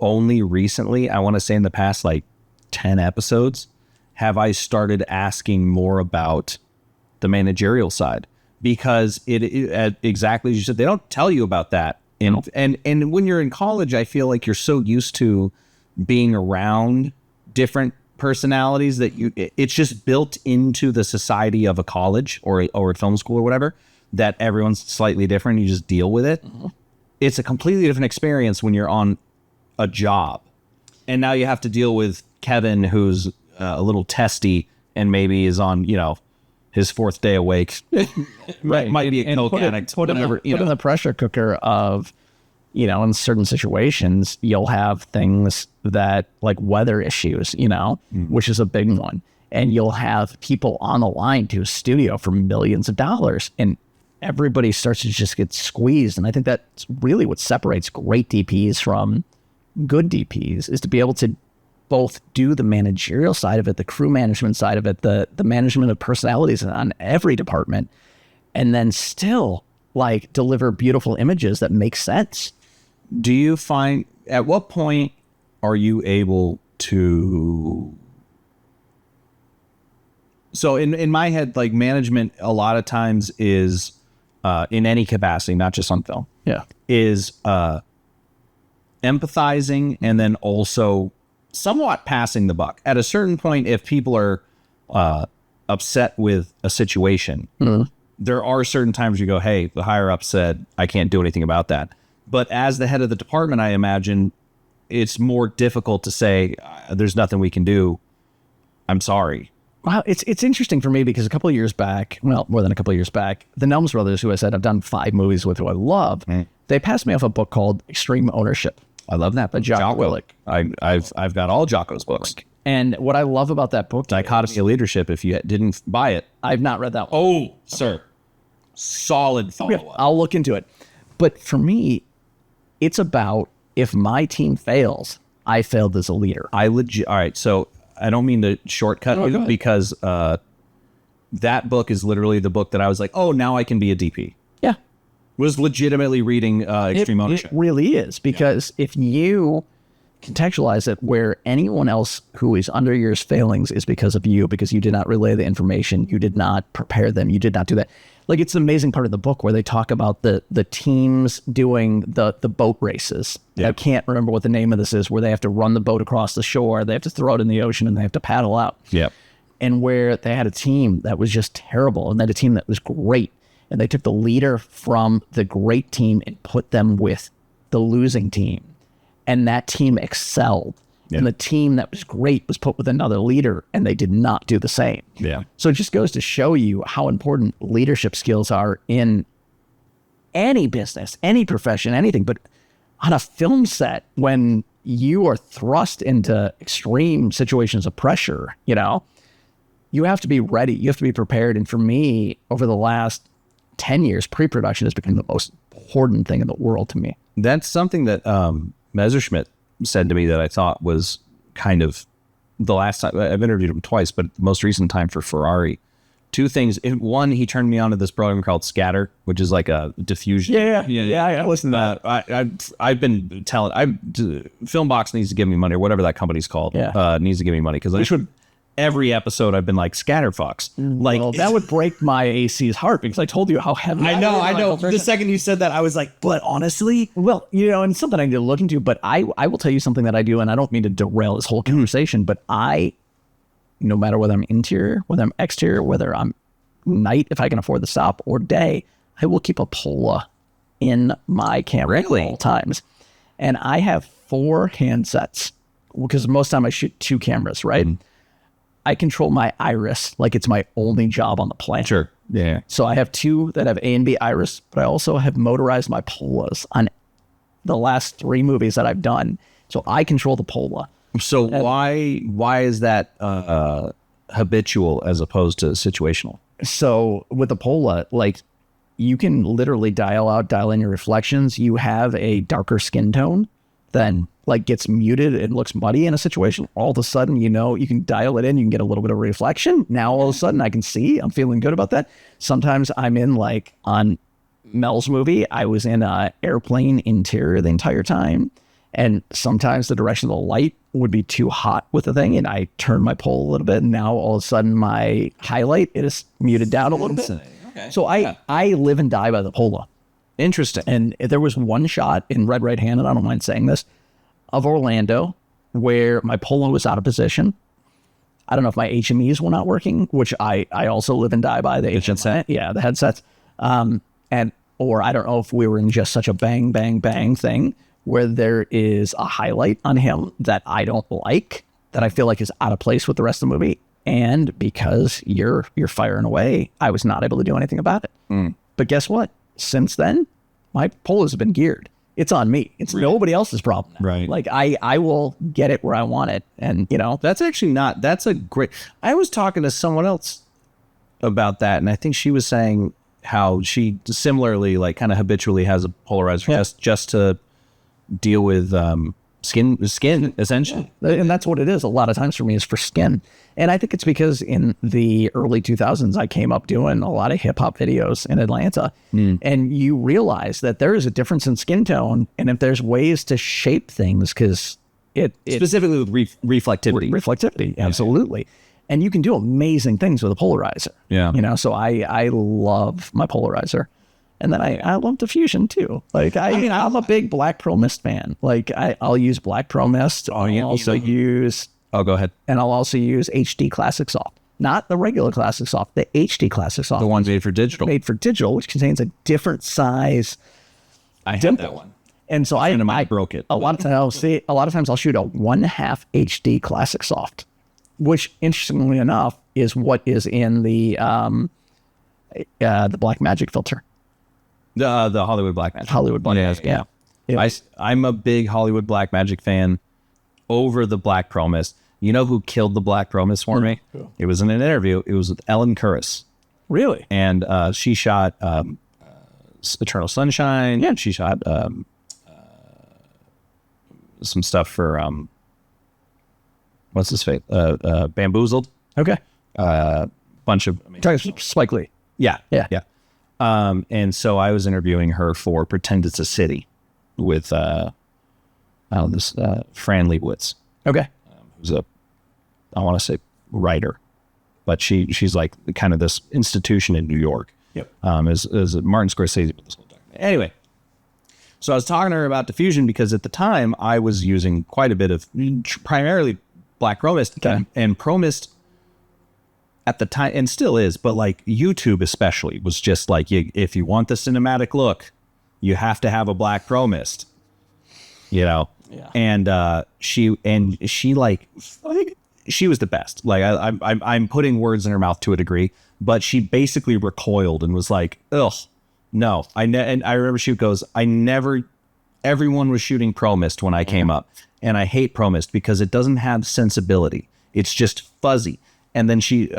only recently, I want to say in the past like 10 episodes, have I started asking more about the managerial side, because it exactly as you said, they don't tell you about that. And when you're in college, I feel like you're so used to being around different personalities that it's just built into the society of a college or a film school or whatever, that everyone's slightly different. You just deal with it. Mm-hmm. It's a completely different experience when you're on a job, and now you have to deal with Kevin, who's a little testy and maybe is on, his 4th day awake. Right. Might be a coke addict. Put in the pressure cooker of, in certain situations, you'll have things that like weather issues, which is a big one. And you'll have people on the line to a studio for millions of dollars, and everybody starts to just get squeezed. And I think that's really what separates great DPs from good DPs, is to be able to both do the managerial side of it, the crew management side of it, the management of personalities on every department, and then still like deliver beautiful images that make sense. Do you find, at what point are you able to, so in my head, like management a lot of times is in any capacity, not just on film, is empathizing and then also somewhat passing the buck. At a certain point, if people are upset with a situation, there are certain times you go, hey, the higher up said, I can't do anything about that. But as the head of the department, I imagine it's more difficult to say, there's nothing we can do. I'm sorry. Wow, it's interesting for me because a couple of years back, well, more than a couple of years back, the Nelms brothers, who I said I've done 5 movies with, who I love, they passed me off a book called Extreme Ownership. I love that. By Jocko Willink. I've got all Jocko's books. And what I love about that book, Dichotomy of Leadership, if you didn't buy it. I've not read that one. Oh, sir. Solid follow-up. I'll look into it. But for me, it's about if my team fails, I failed as a leader. All right, so I don't mean to shortcut go you ahead. because that book is literally the book that I was like, oh, now I can be a DP. Yeah. Was legitimately reading Extreme It Ownership. really is, because if you contextualize it where anyone else who is under yours failings is because of you, because you did not relay the information, you did not prepare them, you did not do that. Like, it's an amazing part of the book where they talk about the teams doing the boat races. Yeah. I can't remember what the name of this is, where they have to run the boat across the shore, they have to throw it in the ocean, and they have to paddle out. Yeah. And where they had a team that was just terrible and then a team that was great. And they took the leader from the great team and put them with the losing team. And that team excelled. Yeah. And the team that was great was put with another leader, and they did not do the same. Yeah. So it just goes to show you how important leadership skills are in any business, any profession, anything. But on a film set, when you are thrust into extreme situations of pressure, you know, you have to be ready. You have to be prepared. And for me, over the last 10 years, pre-production has become the most important thing in the world to me. That's something that Messerschmitt said to me that I thought was kind of the last time. I've interviewed him twice, but the most recent time for Ferrari. Two things. One, he turned me on to this program called Scatter, which is like a diffusion. Yeah. I listened to that. I've been telling. Filmbox needs to give me money, or whatever that company's called. Yeah. Needs to give me money because every episode I've been like Scatterfox. Like Well, that would break my AC's heart, because I told you how heavy. I know. The The second you said that, I was like, but honestly, Well, you know, and something I need to look into, but I will tell you something that I do, and I don't mean to derail this whole conversation, but no matter whether I'm interior, whether I'm exterior, whether I'm night, if I can afford the stop, or day, I will keep a Pola in my camera at all times. And I have 4 handsets, because most of the time I shoot 2 cameras, right? I control my iris like it's my only job on the planet. sure, yeah. So I have 2 that have A and B iris, but I also have motorized my Polas on the last 3 movies that I've done. So I control the Pola. So why is that habitual as opposed to situational? So with the Pola, like, you can literally dial in your reflections. You have a darker skin tone that like gets muted and looks muddy in a situation. All of a sudden, you know, you can dial it in, you can get a little bit of reflection. Now all of a sudden I can see, I'm feeling good about that. Sometimes I'm in, like on Mel's movie, I was in a airplane interior the entire time. And sometimes the direction of the light would be too hot with the thing, and I turned my pole a little bit, and now all of a sudden my highlight is muted down a little bit. Okay. So I live and die by the Pola. Interesting. And there was one shot in Red Right Hand, and I don't mind saying this, of Orlando where my Pola was out of position. I don't know if my HMEs were not working, which I also live and die by, the HME. Yeah, the headsets. Or I don't know if we were in just such a bang, bang, bang thing where there is a highlight on him that I don't like, that I feel like is out of place with the rest of the movie. And because you're firing away, I was not able to do anything about it. But guess what? Since then, my Polas have been geared. It's on me. It's nobody else's problem now. Right. Like I will get it where I want it. And you know, That's actually not, that's a great, I was talking to someone else about that, and I think she was saying how she similarly, like, kind of habitually has a polarizer just to deal with skin essentially. and that's what it is. A lot of times for me is for skin. And I think it's because in the early 2000s, I came up doing a lot of hip hop videos in Atlanta. And you realize that there is a difference in skin tone. And if there's ways to shape things, because it Specifically with reflectivity. reflectivity, absolutely. And you can do amazing things with a polarizer. Yeah. You know, so I love my polarizer. And then I love diffusion too. Like I'm a big Black Pro Mist fan. Like I'll use Black Pro Mist. I'll also use Oh, go ahead. and I'll also use HD Classic Soft. Not the regular Classic Soft, the HD Classic Soft. The one made for digital. Made for digital, which contains a different size I had dimple. that one. And so I broke it. A lot of times I'll shoot a 1/2 HD Classic Soft, which interestingly enough is what is in the Black Magic filter. The Hollywood Black Magic. Hollywood Black Magic, yeah. I'm a big Hollywood Black Magic fan over the Black Pro Mist. You know who killed the Black Promise for me? It was in an interview. It was with Ellen Curris. Really? And she shot Eternal Sunshine. Yeah. She shot some stuff for what's his face? Bamboozled. Okay. Bunch of Talking Spike Lee. yeah. Yeah. And so I was interviewing her for Pretend It's a City with Fran Lebowitz, Okay. who's I want to say writer, but she's like kind of this institution in New York. Yep. As Martin Scorsese. Anyway, so I was talking to her about diffusion because at the time I was using quite a bit of primarily Black Promist and Promist at the time, and still is, but like YouTube especially was just like, if you want the cinematic look, you have to have a Black Promist, you know? Yeah. And she like, I think she was the best. Like I'm putting words in her mouth to a degree, but she basically recoiled and was like, ugh, no. And I remember she goes, everyone was shooting Promist when I came up, and I hate Promist because it doesn't have sensibility. It's just fuzzy. And then she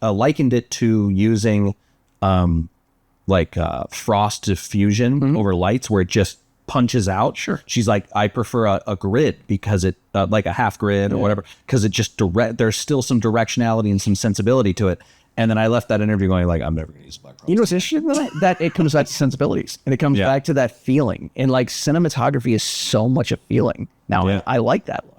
likened it to using frost diffusion over lights where it just punches out. Sure. She's like, I prefer a grid because it like a half grid or whatever, because it just there's still some directionality and some sensibility to it. And then I left that interview going like, I'm never going to use Black Promist. You know what's interesting? That it comes back to sensibilities, and it comes back to that feeling. And like cinematography is so much a feeling. Now I like that look.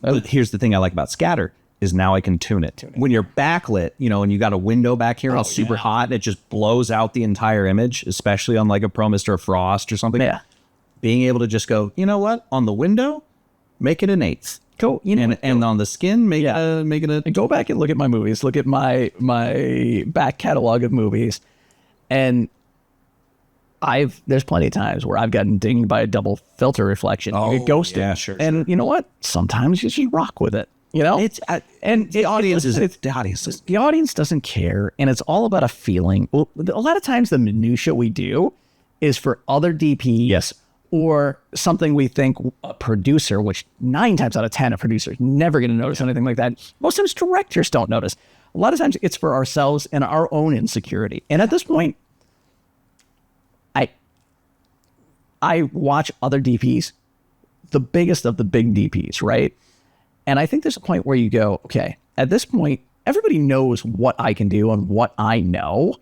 But here's the thing I like about scatter is now I can tune it. When you're backlit, you know, and you got a window back here, it's super hot, and it just blows out the entire image, especially on like a Promist or a Frost or something. Yeah. Being able to just go, you know what, on the window, make it an eighth. Go, you know, and on the skin, make it a. Go back and look at my movies. Look at my back catalog of movies, and there's plenty of times where I've gotten dinged by a double filter reflection. You get ghosted. Yeah, sure. And you know what? Sometimes you just rock with it. You know, The audience doesn't care, and it's all about a feeling. Well, a lot of times the minutia we do is for other DPs, Yes. or something we think a producer, which 9 times out of 10 a producer is never going to notice anything like that. Most times directors don't notice. A lot of times it's for ourselves and our own insecurity. And at this point, I watch other DPs, the biggest of the big DPs, right? And I think there's a point where you go, okay, at this point, everybody knows what I can do and what I know.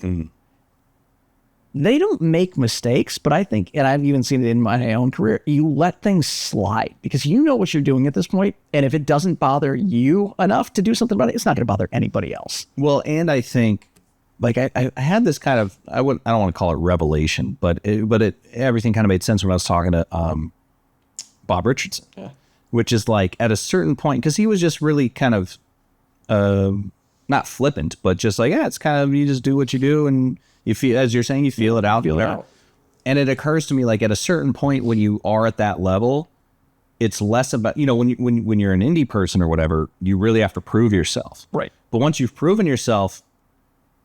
They don't make mistakes, but I think, and I've even seen it in my own career, you let things slide because you know what you're doing at this point. And if it doesn't bother you enough to do something about it, it's not going to bother anybody else. Well, and I think, like I had this kind of, I don't want to call it revelation, but everything kind of made sense when I was talking to Bob Richardson, which is like at a certain point, because he was just really kind of not flippant, but just like, it's kind of, you just do what you do, and you feel, as you're saying, you feel it out. And it occurs to me, like at a certain point when you are at that level, it's less about, you know, when you're an indie person or whatever, you really have to prove yourself. Right. But once you've proven yourself,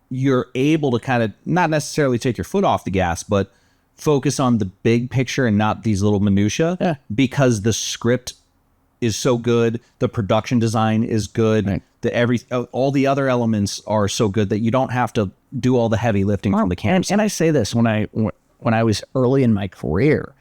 you're able to kind of not necessarily take your foot off the gas, but focus on the big picture and not these little minutia, because the script is so good, the production design is good, all the other elements are so good that you don't have to do all the heavy lifting from the camera. And I say this when I was early in my career,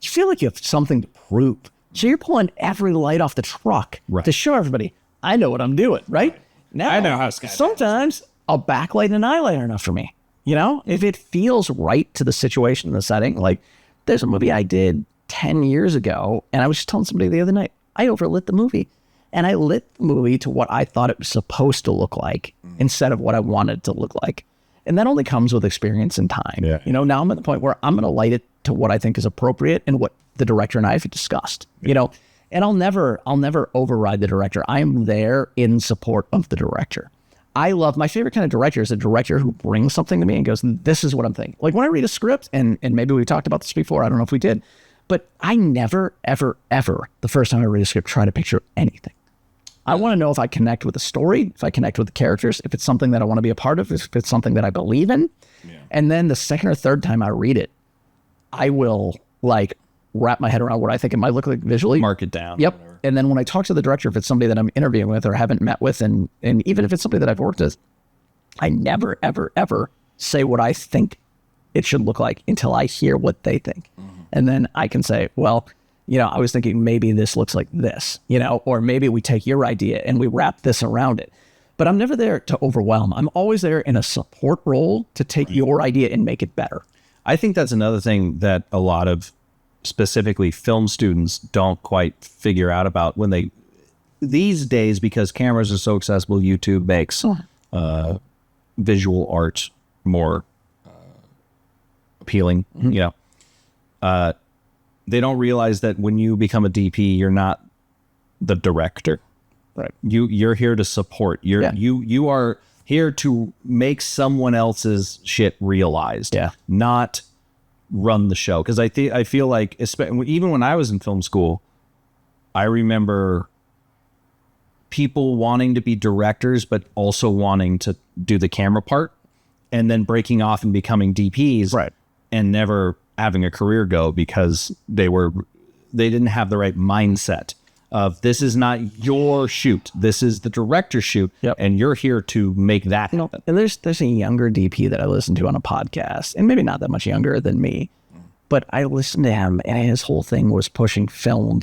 you feel like you have something to prove. So you're pulling every light off the truck to show everybody, I know what I'm doing, right? Now, I know how it's sometimes a backlight and an eyeliner enough for me. You know, if it feels right to the situation and the setting, like there's a movie I did 10 years ago, and I was just telling somebody the other night, I overlit the movie, and I lit the movie to what I thought it was supposed to look like instead of what I wanted it to look like. And that only comes with experience and time. Yeah. You know, now I'm at the point where I'm going to light it to what I think is appropriate and what the director and I have discussed, you know, and I'll never override the director. I am there in support of the director. I love, my favorite kind of director is a director who brings something to me and goes, this is what I'm thinking. Like when I read a script, and maybe we talked about this before, I don't know if we did, but I never, ever, ever, the first time I read a script, try to picture anything. I want to know if I connect with the story, if I connect with the characters, if it's something that I want to be a part of, if it's something that I believe in. And then the second or third time I read it, I will like wrap my head around what I think it might look like visually. Mark it down. Yep. And then when I talk to the director, if it's somebody that I'm interviewing with or haven't met with, and even if it's somebody that I've worked with, I never, ever, ever say what I think it should look like until I hear what they think. And then I can say, well, I was thinking maybe this looks like this, or maybe we take your idea and we wrap this around it. But I'm never there to overwhelm. I'm always there in a support role to take your idea and make it better. I think that's another thing that a lot of specifically film students don't quite figure out about when they, these days, because cameras are so accessible, YouTube makes visual art more appealing, they don't realize that when you become a DP, you're not the director. Right. You're here to support. You are here to make someone else's shit realized. Yeah. Not run the show. Because I feel like, even when I was in film school, I remember people wanting to be directors, but also wanting to do the camera part, and then breaking off and becoming DPs, right, and never having a career go because they didn't have the right mindset of, this is not your shoot, this is the director's shoot, and you're here to make that happen. And there's a younger DP that I listen to on a podcast, and maybe not that much younger than me, but I listened to him, and his whole thing was pushing film.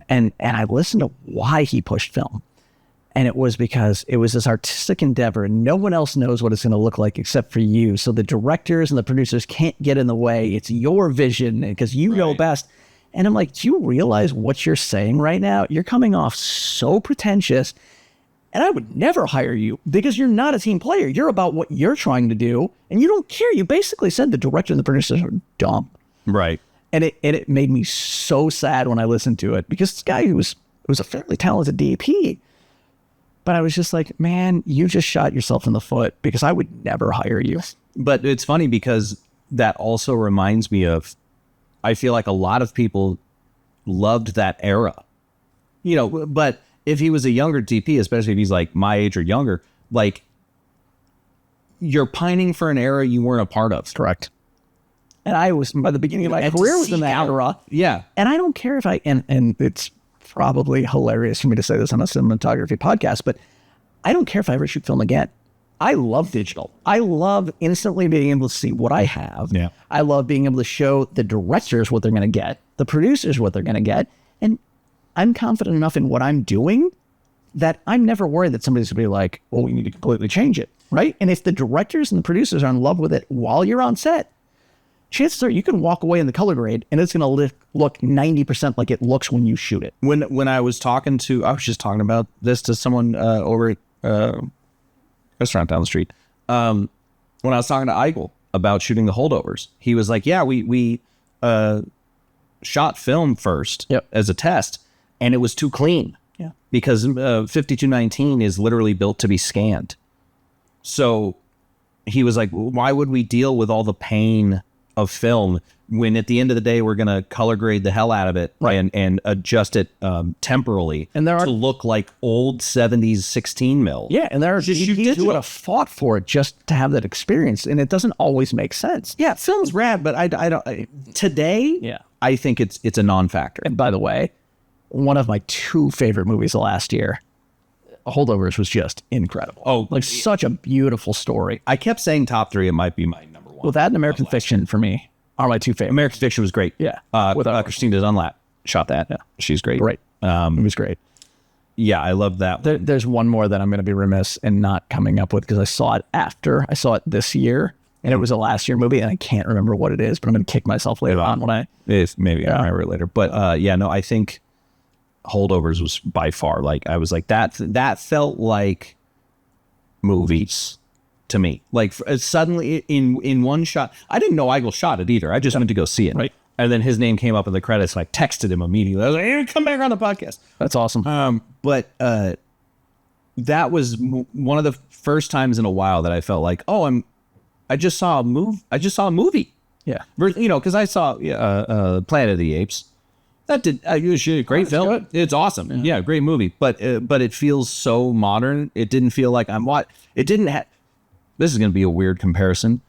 And I listened to why he pushed film. And it was because it was this artistic endeavor, and no one else knows what it's going to look like except for you. So the directors and the producers can't get in the way. It's your vision because you know best. And I'm like, do you realize what you're saying right now? You're coming off so pretentious, and I would never hire you because you're not a team player. You're about what you're trying to do, and you don't care. You basically said the director and the producers are dumb. Right. And it made me so sad when I listened to it, because this guy who was a fairly talented DP, but I was just like, man, you just shot yourself in the foot, because I would never hire you. But it's funny because that also reminds me of, I feel like a lot of people loved that era, but if he was a younger DP, especially if he's like my age or younger, like, you're pining for an era you weren't a part of. Correct. And I was, by the beginning of my career, was in that era. Yeah. And I don't care if and it's probably hilarious for me to say this on a cinematography podcast, but I don't care if I ever shoot film again. I love digital. I love instantly being able to see what I have. Yeah. I love being able to show the directors what they're going to get, the producers what they're going to get. And I'm confident enough in what I'm doing that I'm never worried that somebody's going to be like, well, we need to completely change it. Right. And if the directors and the producers are in love with it while you're on set, chances are you can walk away in the color grade and it's going to look 90% like it looks when you shoot it. When I was just talking about this to someone over at restaurant down the street. When I was talking to Eichel about shooting the holdovers, he was like, yeah, we shot film first as a test, and it was too clean. Yeah. Because 5219 is literally built to be scanned. So he was like, why would we deal with all the pain of film when at the end of the day we're going to color grade the hell out of it, right, and adjust it temporally, and to look like old 70s 16 mil. Yeah, and there are DPs who would have fought for it just to have that experience, and it doesn't always make sense. Yeah, film's rad, but I don't today. Yeah, I think it's a non-factor. And by the way, one of my two favorite movies of last year, Holdovers, was just incredible. Oh, like such a beautiful story. I kept saying top three. It might be my number one. Well, that and American Fiction for me are my two favorite. American Fiction was great. Yeah. With Christina Dunlap shot that. Yeah. She's great. Great. It was great. Yeah, I love that one. There's one more that I'm going to be remiss in not coming up with, because I saw it after. I saw it this year, and it was a last year movie, and I can't remember what it is, but I'm going to kick myself later on when I... Maybe I remember it later. But I think Holdovers was by far, like, I was like, that felt like movies to me. Like, suddenly in one shot, I didn't know Eichel shot it either. I just went to go see it. Right. And then his name came up in the credits, and I texted him immediately. I was like, hey, come back on the podcast. That's awesome. But that was one of the first times in a while that I felt like, I just saw a movie. Yeah. Because I saw Planet of the Apes. That did it was a great film. Good. It's awesome. Yeah, great movie. But it feels so modern. It didn't feel like it didn't have. This is going to be a weird comparison.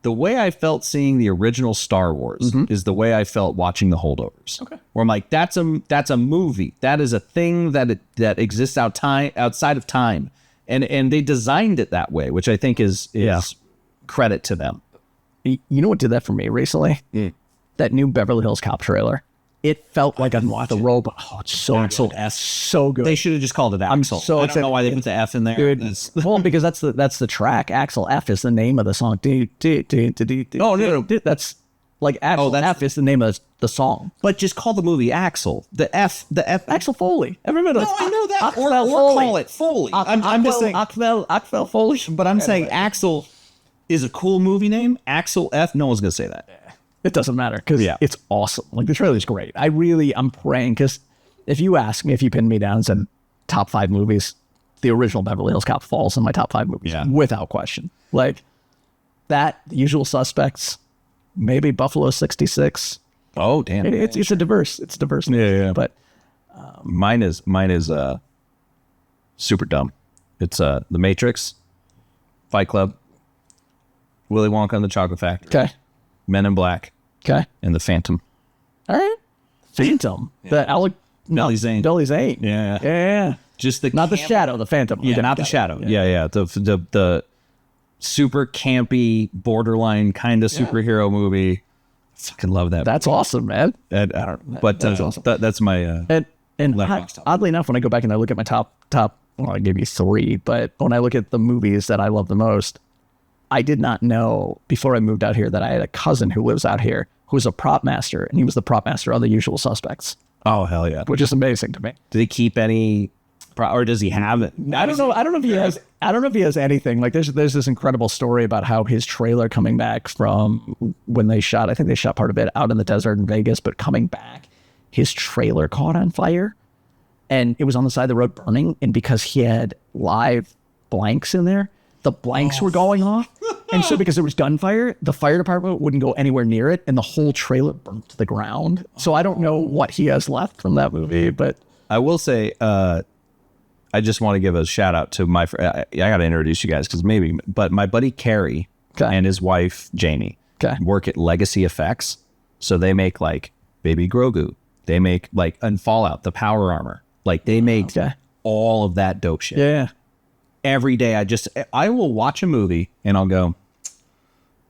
The way I felt seeing the original Star Wars is the way I felt watching The Holdovers. Okay. Where I'm like, that's a movie. That is a thing that exists outside of time. And they designed it that way, which I think is credit to them. You know what did that for me recently? That new Beverly Hills Cop trailer. It felt like I'm the robot. Oh, it's so good. They should have just called it Axel. I'm so I excited. don't know why they put the F in there. Dude, well, because that's the track. Axel F is the name of the song. Oh, no. That's like Axel F is the name of the song. But just call the movie Axel. The F. Axel Foley. Everybody knows. No, I know that. Or Foley. call it Foley. I'm just saying. Axel Foley. But I'm saying Axel is a cool movie name. Axel F. No one's gonna say that. It doesn't matter because it's awesome. Like the trailer's great. I'm praying because if you ask me, if you pinned me down and said top 5 movies, the original Beverly Hills Cop falls in my top 5 movies without question. Like that, The Usual Suspects, maybe Buffalo 66. Oh damn! It's a diverse. Yeah. But mine is super dumb. It's The Matrix, Fight Club, Willy Wonka and the Chocolate Factory, okay, Men in Black, okay, and The Phantom. all right. Phantom, the Alec Billy Zane. Billy Zane. Yeah. Just the Not the Shadow, the Phantom. Yeah, Okay, not the got it. Shadow. Yeah. The super campy, borderline kind of superhero movie. Fucking love that. That's awesome, man. I don't. But that's awesome. That's my. And Letterboxd top. oddly enough, when I go back and I look at my top, well, I gave you 3, but when I look at the movies that I love the most, I did not know before I moved out here that I had a cousin who lives out here who was a prop master, and he was the prop master on The Usual Suspects, Oh hell yeah! which is amazing to me. Did he keep any, or does he have it? I don't know. I don't know if he has. I don't know if he has anything. Like there's this incredible story about how his trailer coming back from when they shot. I think they shot part of it out in the desert in Vegas, but coming back, his trailer caught on fire, and it was on the side of the road burning. And because he had live blanks in there, the blanks were going off. And so because there was gunfire, the fire department wouldn't go anywhere near it, and the whole trailer burnt to the ground. So I don't know what he has left from that movie, but I will say, I just want to give a shout out to my. I got to introduce you guys but my buddy Carrie and his wife Jamie work at Legacy Effects, so they make like Baby Grogu, they make like and Fallout, the power armor, like they make all of that dope shit. yeah. Every day I will watch a movie and I'll go,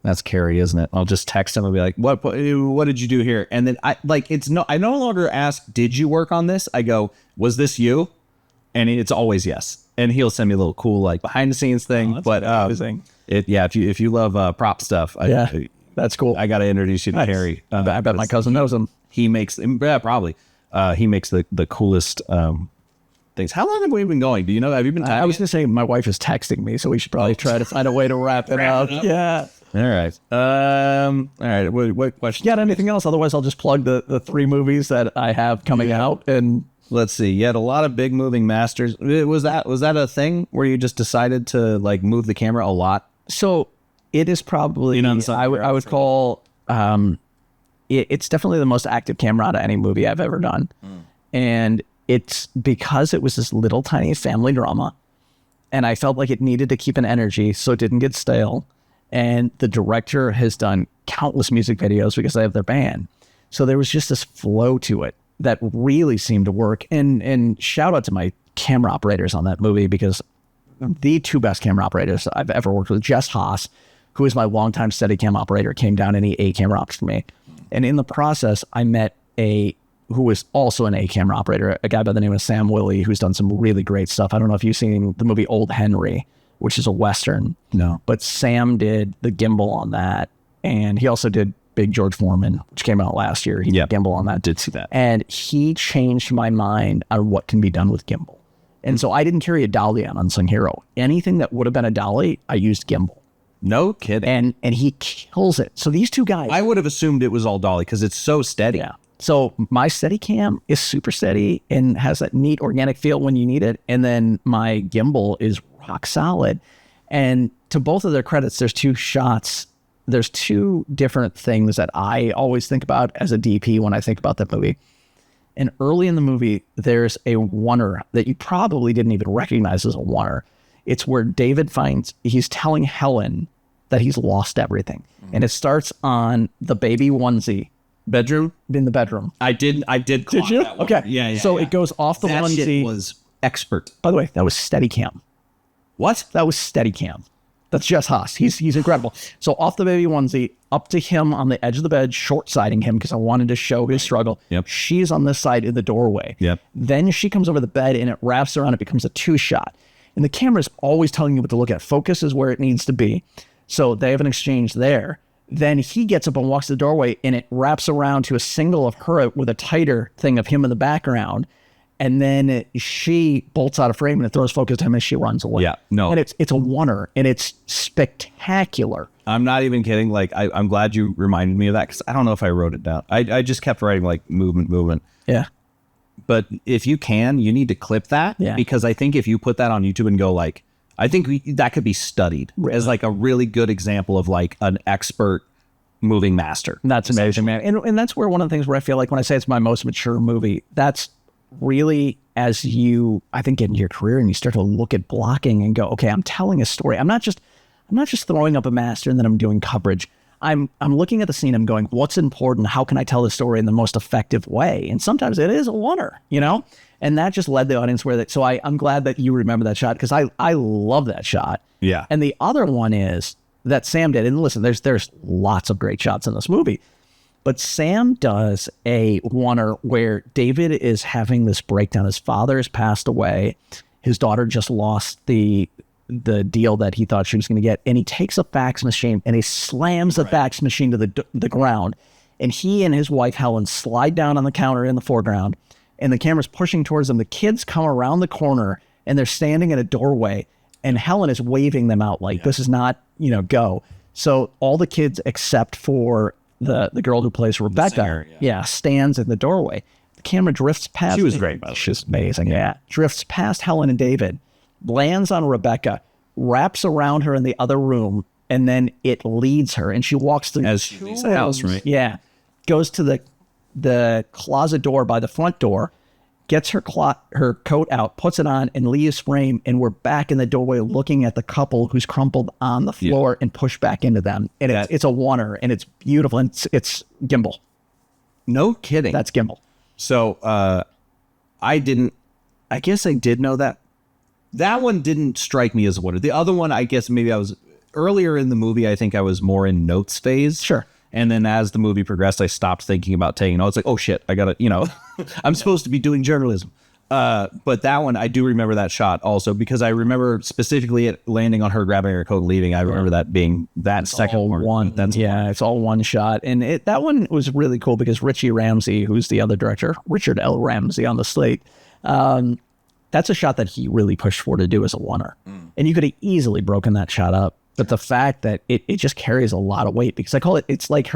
that's Carrie, isn't it? I'll just text him and be like, what did you do here? And then I no longer ask, did you work on this? I go, was this you? And it's always yes. And he'll send me a little cool like behind the scenes thing. But amazing. if you love prop stuff, That's cool. I got to introduce you to Carrie. I bet my cousin knows him. He makes probably he makes the coolest things. How long have we been going? Do you know? Have you been? I was going to say my wife is texting me, so we should probably try to find a way to wrap it up. Yeah. All right. All right. What question? You got anything else? Otherwise, I'll just plug the 3 movies that I have coming out. And Let's see. You had a lot of big moving masters. Was that a thing where you just decided to like move the camera a lot? so it is probably, I would call, it's definitely the most active camera out of any movie I've ever done. And it's because it was this little tiny family drama, and I felt like it needed to keep an energy so it didn't get stale. And the director has done countless music videos because they have their band. So there was just this flow to it that really seemed to work. And shout out to my camera operators on that movie, because the 2 best camera operators I've ever worked with, Jess Haas, who is my longtime Steadicam operator, came down and he A camera ops for me. And in the process, I met who was also an A camera operator, a guy by the name of Sam Willie, who's done some really great stuff. I don't know if you've seen the movie Old Henry, which is a Western. No. But Sam did the gimbal on that. And he also did Big George Foreman, which came out last year. He did gimbal on that. Did see that. And he changed my mind on what can be done with gimbal. And so I didn't carry a dolly on Unsung Hero. Anything that would have been a dolly, I used gimbal. No kidding. And he kills it. So these 2 guys. I would have assumed it was all dolly because it's so steady. Yeah. So my Steadicam is super steady and has that neat organic feel when you need it. And then my gimbal is rock solid. And to both of their credits, there's 2 shots. There's 2 different things that I always think about as a DP when I think about that movie. And early in the movie, there's a oneer that you probably didn't even recognize as a oneer. It's where David he's telling Helen that he's lost everything. And it starts on the baby onesie Bedroom? in the bedroom. I did clock you? that one. Okay. Yeah. So it goes off the that onesie. shit was expert. By the way, that was Steadicam. What? That was Steadicam. That's Jess Haas. He's incredible. So off the baby onesie, up to him on the edge of the bed, short-siding him because I wanted to show his struggle. Yep. She's on this side in the doorway. Yep. Then she comes over the bed and it wraps around. It becomes a 2-shot. And the camera's always telling you what to look at. Focus is where it needs to be. So they have an exchange there. Then he gets up and walks to the doorway and it wraps around to a single of her with a tighter thing of him in the background. And then she bolts out of frame and it throws focus to him as she runs away. Yeah, no. And it's a oneer and it's spectacular. I'm not even kidding. Like, I'm glad you reminded me of that because I don't know if I wrote it down. I just kept writing like movement. Yeah. But if you can, you need to clip that because I think if you put that on YouTube and go like, I think that could be studied as like a really good example of like an expert moving master. That's amazing, man. And that's where one of the things where I feel like when I say it's my most mature movie, that's really as you, I think, get into your career and you start to look at blocking and go, okay, I'm telling a story. I'm not just throwing up a master and then I'm doing coverage. I'm looking at the scene. I'm going, what's important? How can I tell the story in the most effective way? And sometimes it is a oneer, you know? And that just led the audience where that. So I'm glad that you remember that shot because I love that shot. Yeah. And the other one is that Sam did. And listen, there's lots of great shots in this movie. But Sam does a oneer where David is having this breakdown. His father has passed away. His daughter just lost the deal that he thought she was going to get. And he takes a fax machine and he slams the fax machine to the ground. And he and his wife, Helen, slide down on the counter in the foreground. And the camera's pushing towards them. The kids come around the corner and they're standing in a doorway. And Helen is waving them out like, this is not, go. So all the kids except for the girl who plays Rebecca, singer, stands in the doorway. The camera drifts past. She was great, by the way. She's amazing. Yeah. Drifts past Helen and David, lands on Rebecca, wraps around her in the other room, and then it leads her. And she walks through as she leaves the house, right? Yeah. Goes to the closet door by the front door, gets her coat out, puts it on, and leaves frame. And we're back in the doorway looking at the couple who's crumpled on the floor and pushed back into them. And it's a oneer, and it's beautiful. And it's gimbal. No kidding. That's gimbal. So I guess I did know that. That one didn't strike me as a oneer. The other one, I guess maybe I was earlier in the movie. I think I was more in notes phase. Sure. And then as the movie progressed, I stopped thinking about taking notes. Like, oh shit, I gotta, I'm supposed to be doing journalism. But that one, I do remember that shot also because I remember specifically it landing on her, grabbing her coat and leaving. I remember that being that second one. It's all one shot. And that one was really cool because Richie Ramsey, who's the other director, Richard L. Ramsey on the slate, that's a shot that he really pushed for to do as a oneer. And you could have easily broken that shot up. But the fact that it just carries a lot of weight because I call it's like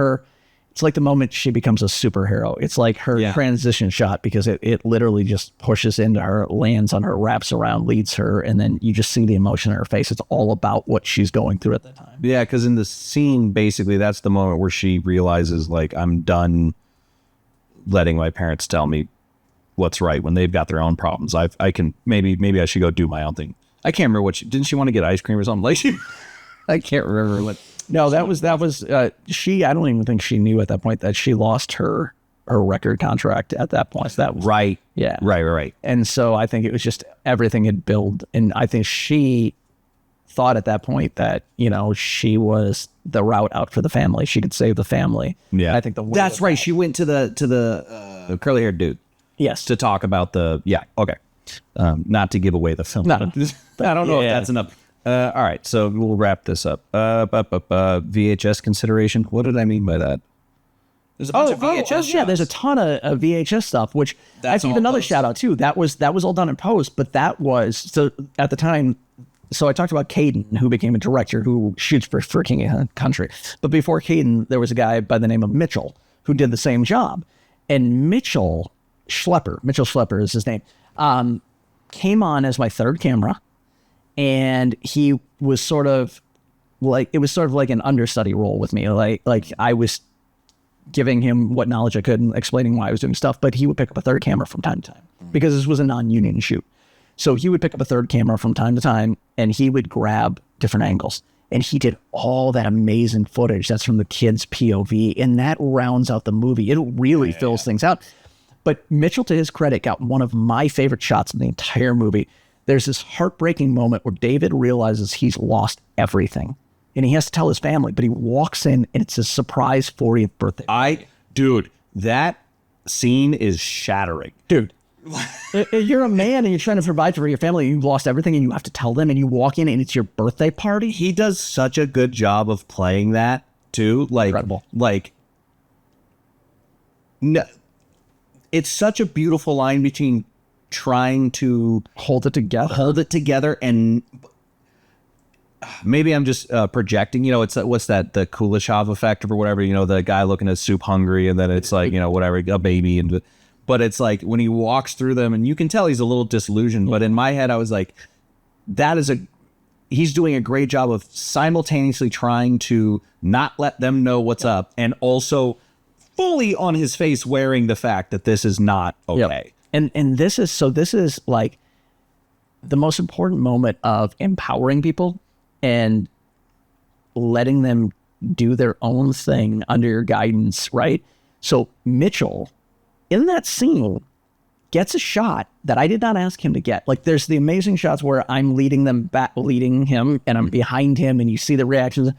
the moment she becomes a superhero. It's like her transition shot because it literally just pushes into her, lands on her, wraps around, leads her, and then you just see the emotion in her face. It's all about what she's going through at that time. Yeah, because in the scene, basically, that's the moment where she realizes, like, I'm done letting my parents tell me what's right when they've got their own problems. I can, maybe I should go do my own thing. I can't remember didn't she want to get ice cream or something? Like, I can't remember what. No, that was she. I don't even think she knew at that point that she lost her record contract at that point. That was, right. Yeah. Right. And so I think it was just everything had built, and I think she thought at that point that she was the route out for the family. She could save the family. Yeah, I think that's right. She went to the curly haired dude. Yes, to talk about okay. Not to give away the film. I don't know if that's enough. All right, so we'll wrap this up. VHS consideration. What did I mean by that? There's a bunch of VHS shots. Yeah, there's a ton of VHS stuff, which that's another shout out too. That was all done in post, but that was so at the time. So I talked about Caden, who became a director who shoots for King of Country. But before Caden, there was a guy by the name of Mitchell who did the same job, and Mitchell Schlepper is his name. Came on as my third camera. And he was sort of like an understudy role with me. Like I was giving him what knowledge I could and explaining why I was doing stuff, but he would pick up a third camera from time to time because this was a non-union shoot. So he would pick up a third camera from time to time and he would grab different angles. And he did all that amazing footage that's from the kid's POV, and that rounds out the movie. It really fills things out. But Mitchell, to his credit, got one of my favorite shots in the entire movie. There's this heartbreaking moment where David realizes he's lost everything, and he has to tell his family, but he walks in, and it's a surprise 40th birthday. Dude, that scene is shattering. Dude, you're a man, and you're trying to provide for your family, and you've lost everything, and you have to tell them, and you walk in, and it's your birthday party. He does such a good job of playing that, too. Like, Incredible. No, it's such a beautiful line between trying to Hold it together. and maybe I'm just projecting, it's what's that, the Kuleshov effect or whatever, the guy looking at soup hungry, and then it's like, whatever, a baby, but it's like when he walks through them, and you can tell he's a little disillusioned, but in my head I was like, he's doing a great job of simultaneously trying to not let them know what's up, and also fully on his face wearing the fact that this is not okay. Yep. And this is like the most important moment of empowering people and letting them do their own thing under your guidance, right? So Mitchell, in that scene, gets a shot that I did not ask him to get. Like, there's the amazing shots where I'm leading him, and I'm behind him, and you see the reactions.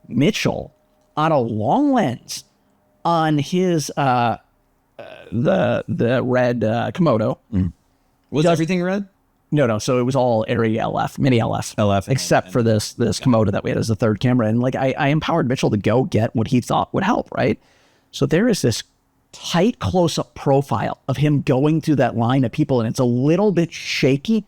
Mitchell, on a long lens, on his the red Komodo. Was everything red? No. So it was all Arri LF, mini LF, except for this Komodo that we had as the third camera. And like I empowered Mitchell to go get what he thought would help, right? So there is this tight close-up profile of him going through that line of people, and it's a little bit shaky.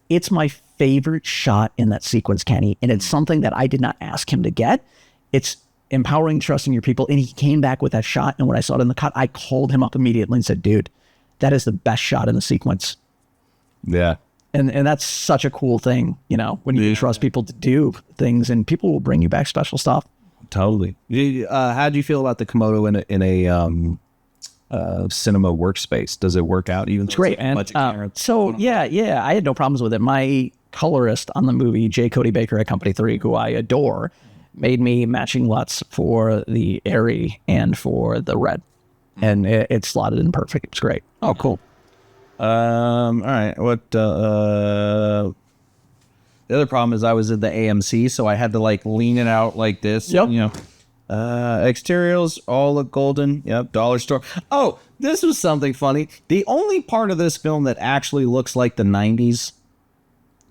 It's my favorite shot in that sequence, Kenny, and it's something that I did not ask him to get. It's empowering, trusting your people, and he came back with that shot, and when I saw it in the cut, I called him up immediately and said, dude, that is the best shot in the sequence. Yeah. And that's such a cool thing, when you trust people to do things, and people will bring you back special stuff. Totally. How do you feel about the Komodo in a cinema workspace? Does it work out? Even it's great, man. Yeah, I had no problems with it. My colorist on the movie, J. Cody Baker at Company 3, who I adore, made me matching LUTs for the Arri and for the red, and it slotted in perfect. It's great. Oh, cool. All right. What? The other problem is I was at the AMC, so I had to like lean it out like this. Yep. Exteriors all look golden. Yep. Dollar store. Oh, this was something funny. The only part of this film that actually looks like the 90s,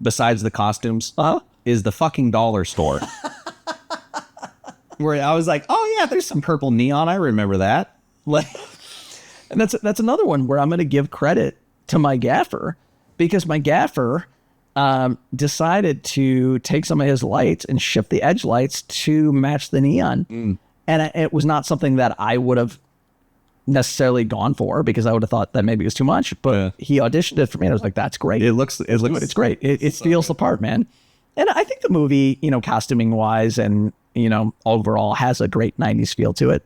besides the costumes, is the fucking dollar store. Where I was like, oh yeah, there's some purple neon. I remember that. And that's another one where I'm going to give credit to my gaffer, because my gaffer decided to take some of his lights and shift the edge lights to match the neon. And it was not something that I would have necessarily gone for, because I would have thought that maybe it was too much, but he auditioned it for me, and I was like, that's great. It's great. It steals the part, man. And I think the movie, costuming wise and, overall has a great 90s feel to it.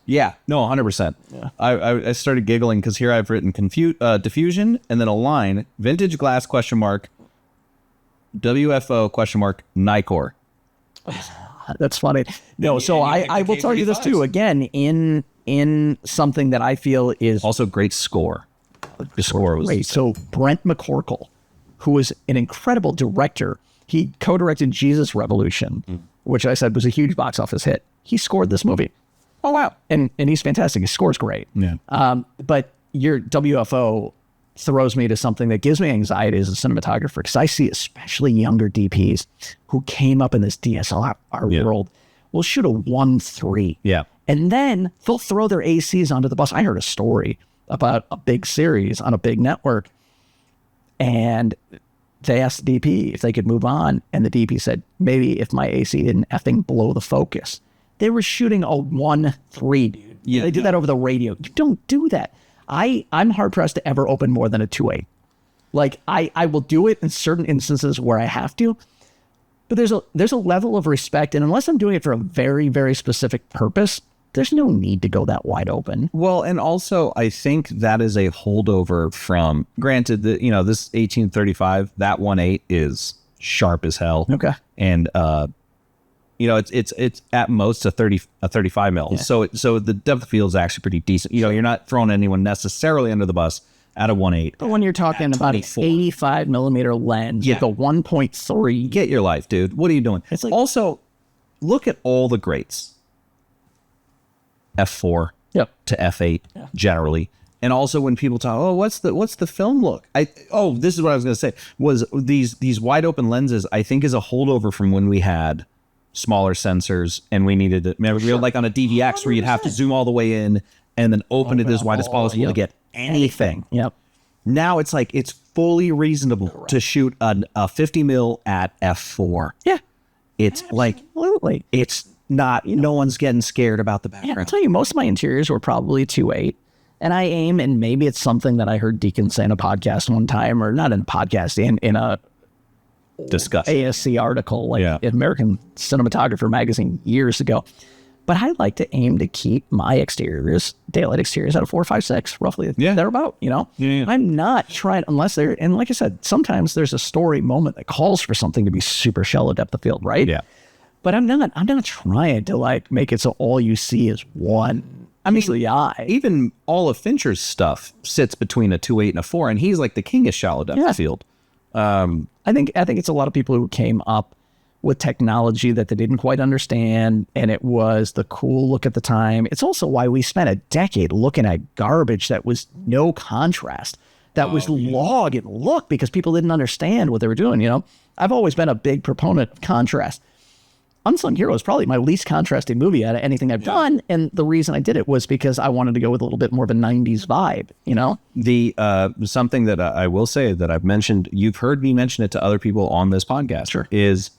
Yeah, no, 100%. Yeah. I started giggling because here I've written diffusion and then a line, vintage glass ? WFO ? Nicor. That's funny. No, so I will tell you this too. Again, in something that I feel is also great score. The score was great. So Brent McCorkle, who is an incredible director, he co-directed Jesus Revolution, which I said was a huge box office hit. He scored this movie. Oh wow, and he's fantastic. His score's great. Yeah. But your WFO throws me to something that gives me anxiety as a cinematographer, because I see especially younger DPs who came up in this DSLR world will shoot a 1.3. Yeah. And then they'll throw their ACs onto the bus. I heard a story about a big series on a big network, and they asked the DP if they could move on, and the DP said, maybe if my AC didn't effing blow the focus. They were shooting a 1.3, dude. Yeah, they did that over the radio. You don't do that. I'm hard-pressed to ever open more than a 2.8. Like, I will do it in certain instances where I have to, but there's a level of respect, and unless I'm doing it for a very, very specific purpose, there's no need to go that wide open. Well, and also, I think that is a holdover from, granted, that this 1835, that 1.8 is sharp as hell. Okay. And You know, it's at most a 35 mil. So the depth of field is actually pretty decent. You know, you're not throwing anyone necessarily under the bus at a 1.8. But when you're talking about an 85 millimeter lens with a 1.3, Get your life, dude. What are you doing? It's like- also, look at all the greats. F4 to F8 generally. And also when people talk, oh, what's the film look? This is what I was going to say, was these wide open lenses, I think, is a holdover from when we had smaller sensors and we needed to, remember, we were like on a DVX where you'd have to zoom all the way in and then open it as wide as possible to get anything. Yep. Now it's like, it's fully reasonable to shoot a 50 mil at F4. Yeah. It's Absolutely. it's not, no one's getting scared about the background. Yeah, I'll tell you, most of my interiors were probably 2.8. And I aim, and maybe it's something that I heard Deacon say in a podcast one time, or not in a podcast, in a Disgusting. ASC article, in American Cinematographer magazine years ago. But I like to aim to keep my exteriors, daylight exteriors, at a 4.56, roughly thereabout, you know? Yeah. I'm not trying, unless they're, and like I said, sometimes there's a story moment that calls for something to be super shallow depth of field, right? Yeah. But I'm not trying to like make it so all you see is one. I mean, the eye. Even all of Fincher's stuff sits between a 2.8 and a 4, and he's like the king of shallow depth of field. I think it's a lot of people who came up with technology that they didn't quite understand, and it was the cool look at the time. It's also why we spent a decade looking at garbage that was no contrast, that was log and look, because people didn't understand what they were doing, you know? I've always been a big proponent of contrast. Unsung Hero is probably my least contrasting movie out of anything I've done, and the reason I did it was because I wanted to go with a little bit more of a 90s vibe, you know? The something that I will say that I've mentioned, you've heard me mention it to other people on this podcast, is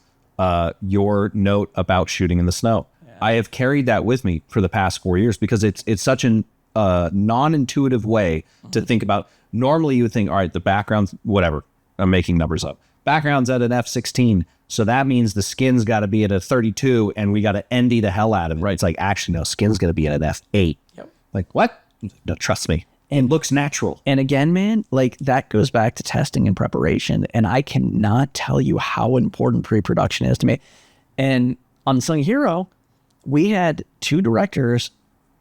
your note about shooting in the snow. Yeah. I have carried that with me for the past 4 years because it's such an non-intuitive way to think about. Normally you would think, all right, the background's whatever, I'm making numbers up. Background's at an F16. So that means the skin's got to be at a 32 and we got to ND the hell out of it. Right. It's like, actually, no, skin's going to be at an F8. Yep. Like, what? No, trust me. And it looks natural. And again, man, like that goes back to testing and preparation. And I cannot tell you how important pre-production is to me. And Unsung Hero, we had two directors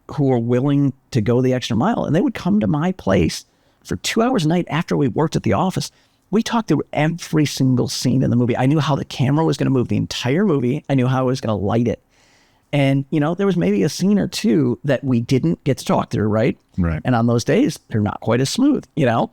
who were willing to go the extra mile. And they would come to my place for 2 hours a night after we worked at the office. We talked through every single scene in the movie. I knew how the camera was going to move the entire movie. I knew how I was going to light it. And, you know, there was maybe a scene or two that we didn't get to talk through, right? Right. And on those days, they're not quite as smooth, you know?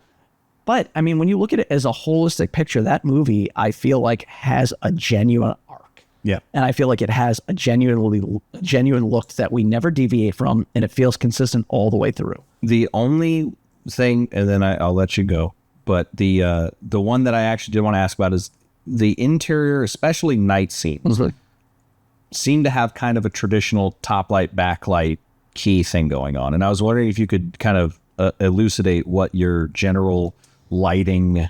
But, I mean, when you look at it as a holistic picture, that movie, I feel like, has a genuine arc. Yeah. And I feel like it has a genuine look that we never deviate from, and it feels consistent all the way through. The only thing, and then I'll let you go, but the one that I actually did want to ask about is the interior, especially night scenes, seem to have kind of a traditional top light, backlight key thing going on. And I was wondering if you could kind of elucidate what your general lighting.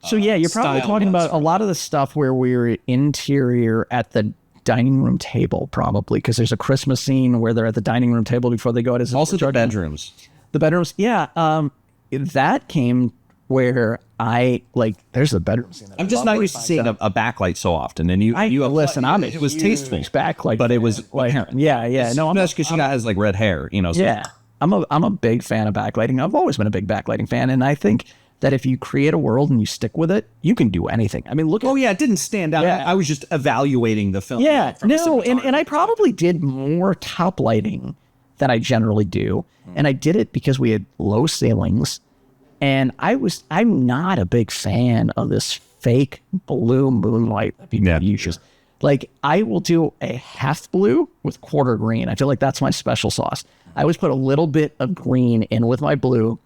So yeah, you're probably talking about a lot of the stuff where we're interior at the dining room table, probably, because there's a Christmas scene where they're at the dining room table before they go out. Also the bedrooms. The bedrooms, yeah. That came where there's a bedroom scene. I'm just not used to seeing a backlight so often. And you listen, it was tasteful. Backlight, but it was like, yeah. No, that's because she has like red hair, you know. So. Yeah, I'm a big fan of backlighting. I've always been a big backlighting fan, and I think that if you create a world and you stick with it, you can do anything. I mean, look. Oh yeah, it didn't stand out. Yeah. I was just evaluating the film. Yeah, no, and I probably did more top lighting than I generally do, and I did it because we had low ceilings. And I'm not a big fan of this fake blue moonlight that people use. Like, I will do a half blue with quarter green. I feel like that's my special sauce. I always put a little bit of green in with my blue,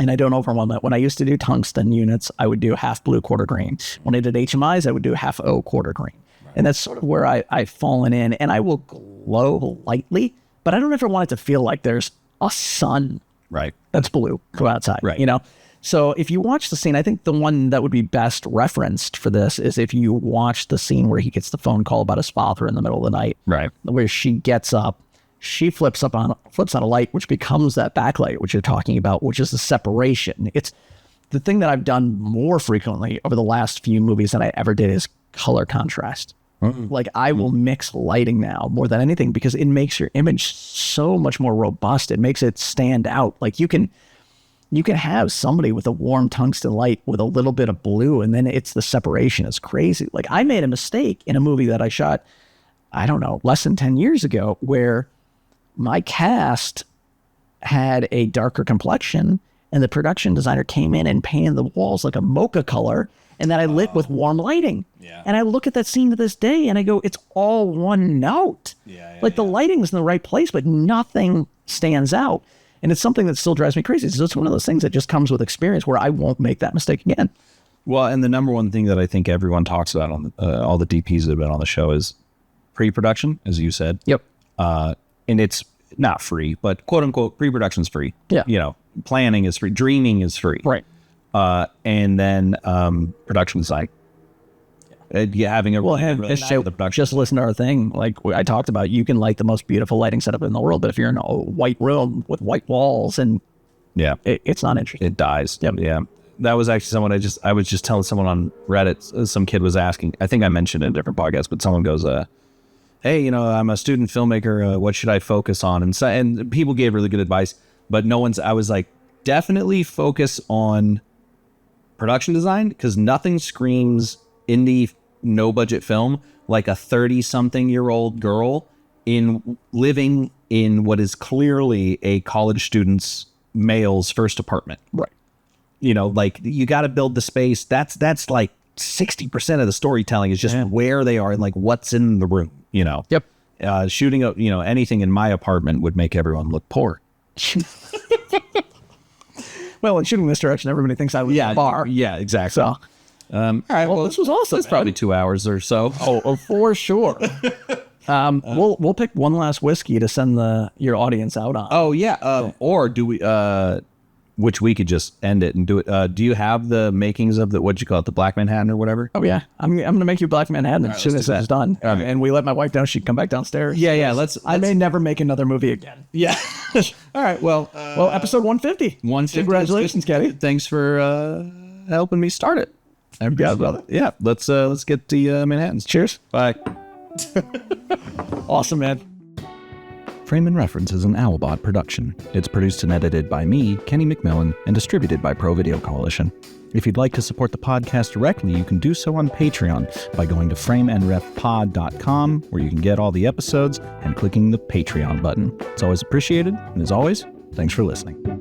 and I don't overwhelm it. When I used to do tungsten units, I would do half blue, quarter green. When I did HMIs, I would do half O, quarter green. Right. And that's sort of where I've fallen in. And I will glow lightly, but I don't ever want it to feel like there's a sun. Right. That's blue. Go outside. Right. You know? So if you watch the scene, I think the one that would be best referenced for this is if you watch the scene where he gets the phone call about his father in the middle of the night. Right. Where she gets up, she flips on a light, which becomes that backlight, which you're talking about, which is the separation. It's the thing that I've done more frequently over the last few movies than I ever did is color contrast. Like I will mix lighting now more than anything because it makes your image so much more robust. It makes it stand out. Like you can have somebody with a warm tungsten light with a little bit of blue, and then it's the separation is crazy. Like I made a mistake in a movie that I shot, I don't know, less than 10 years ago, where my cast had a darker complexion and the production designer came in and painted the walls like a mocha color, and then I lit with warm lighting. Yeah. And I look at that scene to this day and I go, it's all one note. Like the lighting's in the right place, but nothing stands out. And it's something that still drives me crazy. So it's one of those things that just comes with experience where I won't make that mistake again. Well, and the number one thing that I think everyone talks about on all the DPs that have been on the show is pre-production, as you said. Yep. And it's not free, but quote unquote, pre-production's free. Yeah. You know, planning is free. Dreaming is free. Right. And then production design. Yeah, having a the production. Just listen to our thing. Like I talked about, you can light the most beautiful lighting setup in the world, but if you're in a white room with white walls and it's not interesting. It dies. Yep. Yeah. That was actually someone I was just telling someone on Reddit. Some kid was asking. I think I mentioned it in a different podcast, but someone goes, "Hey, you know, I'm a student filmmaker. What should I focus on?" And people gave really good advice, but I was like, definitely focus on production design because nothing screams indie no budget film like a 30-something-year-old girl living in what is clearly a college student's male's first apartment. Right. You know, like you got to build the space. That's like 60% of the storytelling is just where they are and like what's in the room, you know. Yep. Shooting up, you know, anything in my apartment would make everyone look poor. Well, in shooting this direction, everybody thinks I was a bar. Yeah, exactly. So all right. Well, this was awesome. It's probably 2 hours or so. Oh, for sure. We'll pick one last whiskey to send your audience out on. Oh yeah. Or do we? Which we could just end it and do it. Do you have the makings of what'd you call it, the Black Manhattan or whatever? Oh yeah, I'm gonna make you Black Manhattan as soon as it's done. And we let my wife down. She can come back downstairs. Yeah. I may never make another movie again. Yeah. All right. Well, episode 150. 150. Congratulations, Kenny. Thanks for helping me start it. I've got brother. Yeah. Let's get the Manhattans. Cheers. Bye. Awesome, man. Frame and Reference is an Owlbot production. It's produced and edited by me, Kenny McMillan, and distributed by Pro Video Coalition. If you'd like to support the podcast directly, you can do so on Patreon by going to frameandrefpod.com, where you can get all the episodes, and clicking the Patreon button. It's always appreciated, and as always, thanks for listening.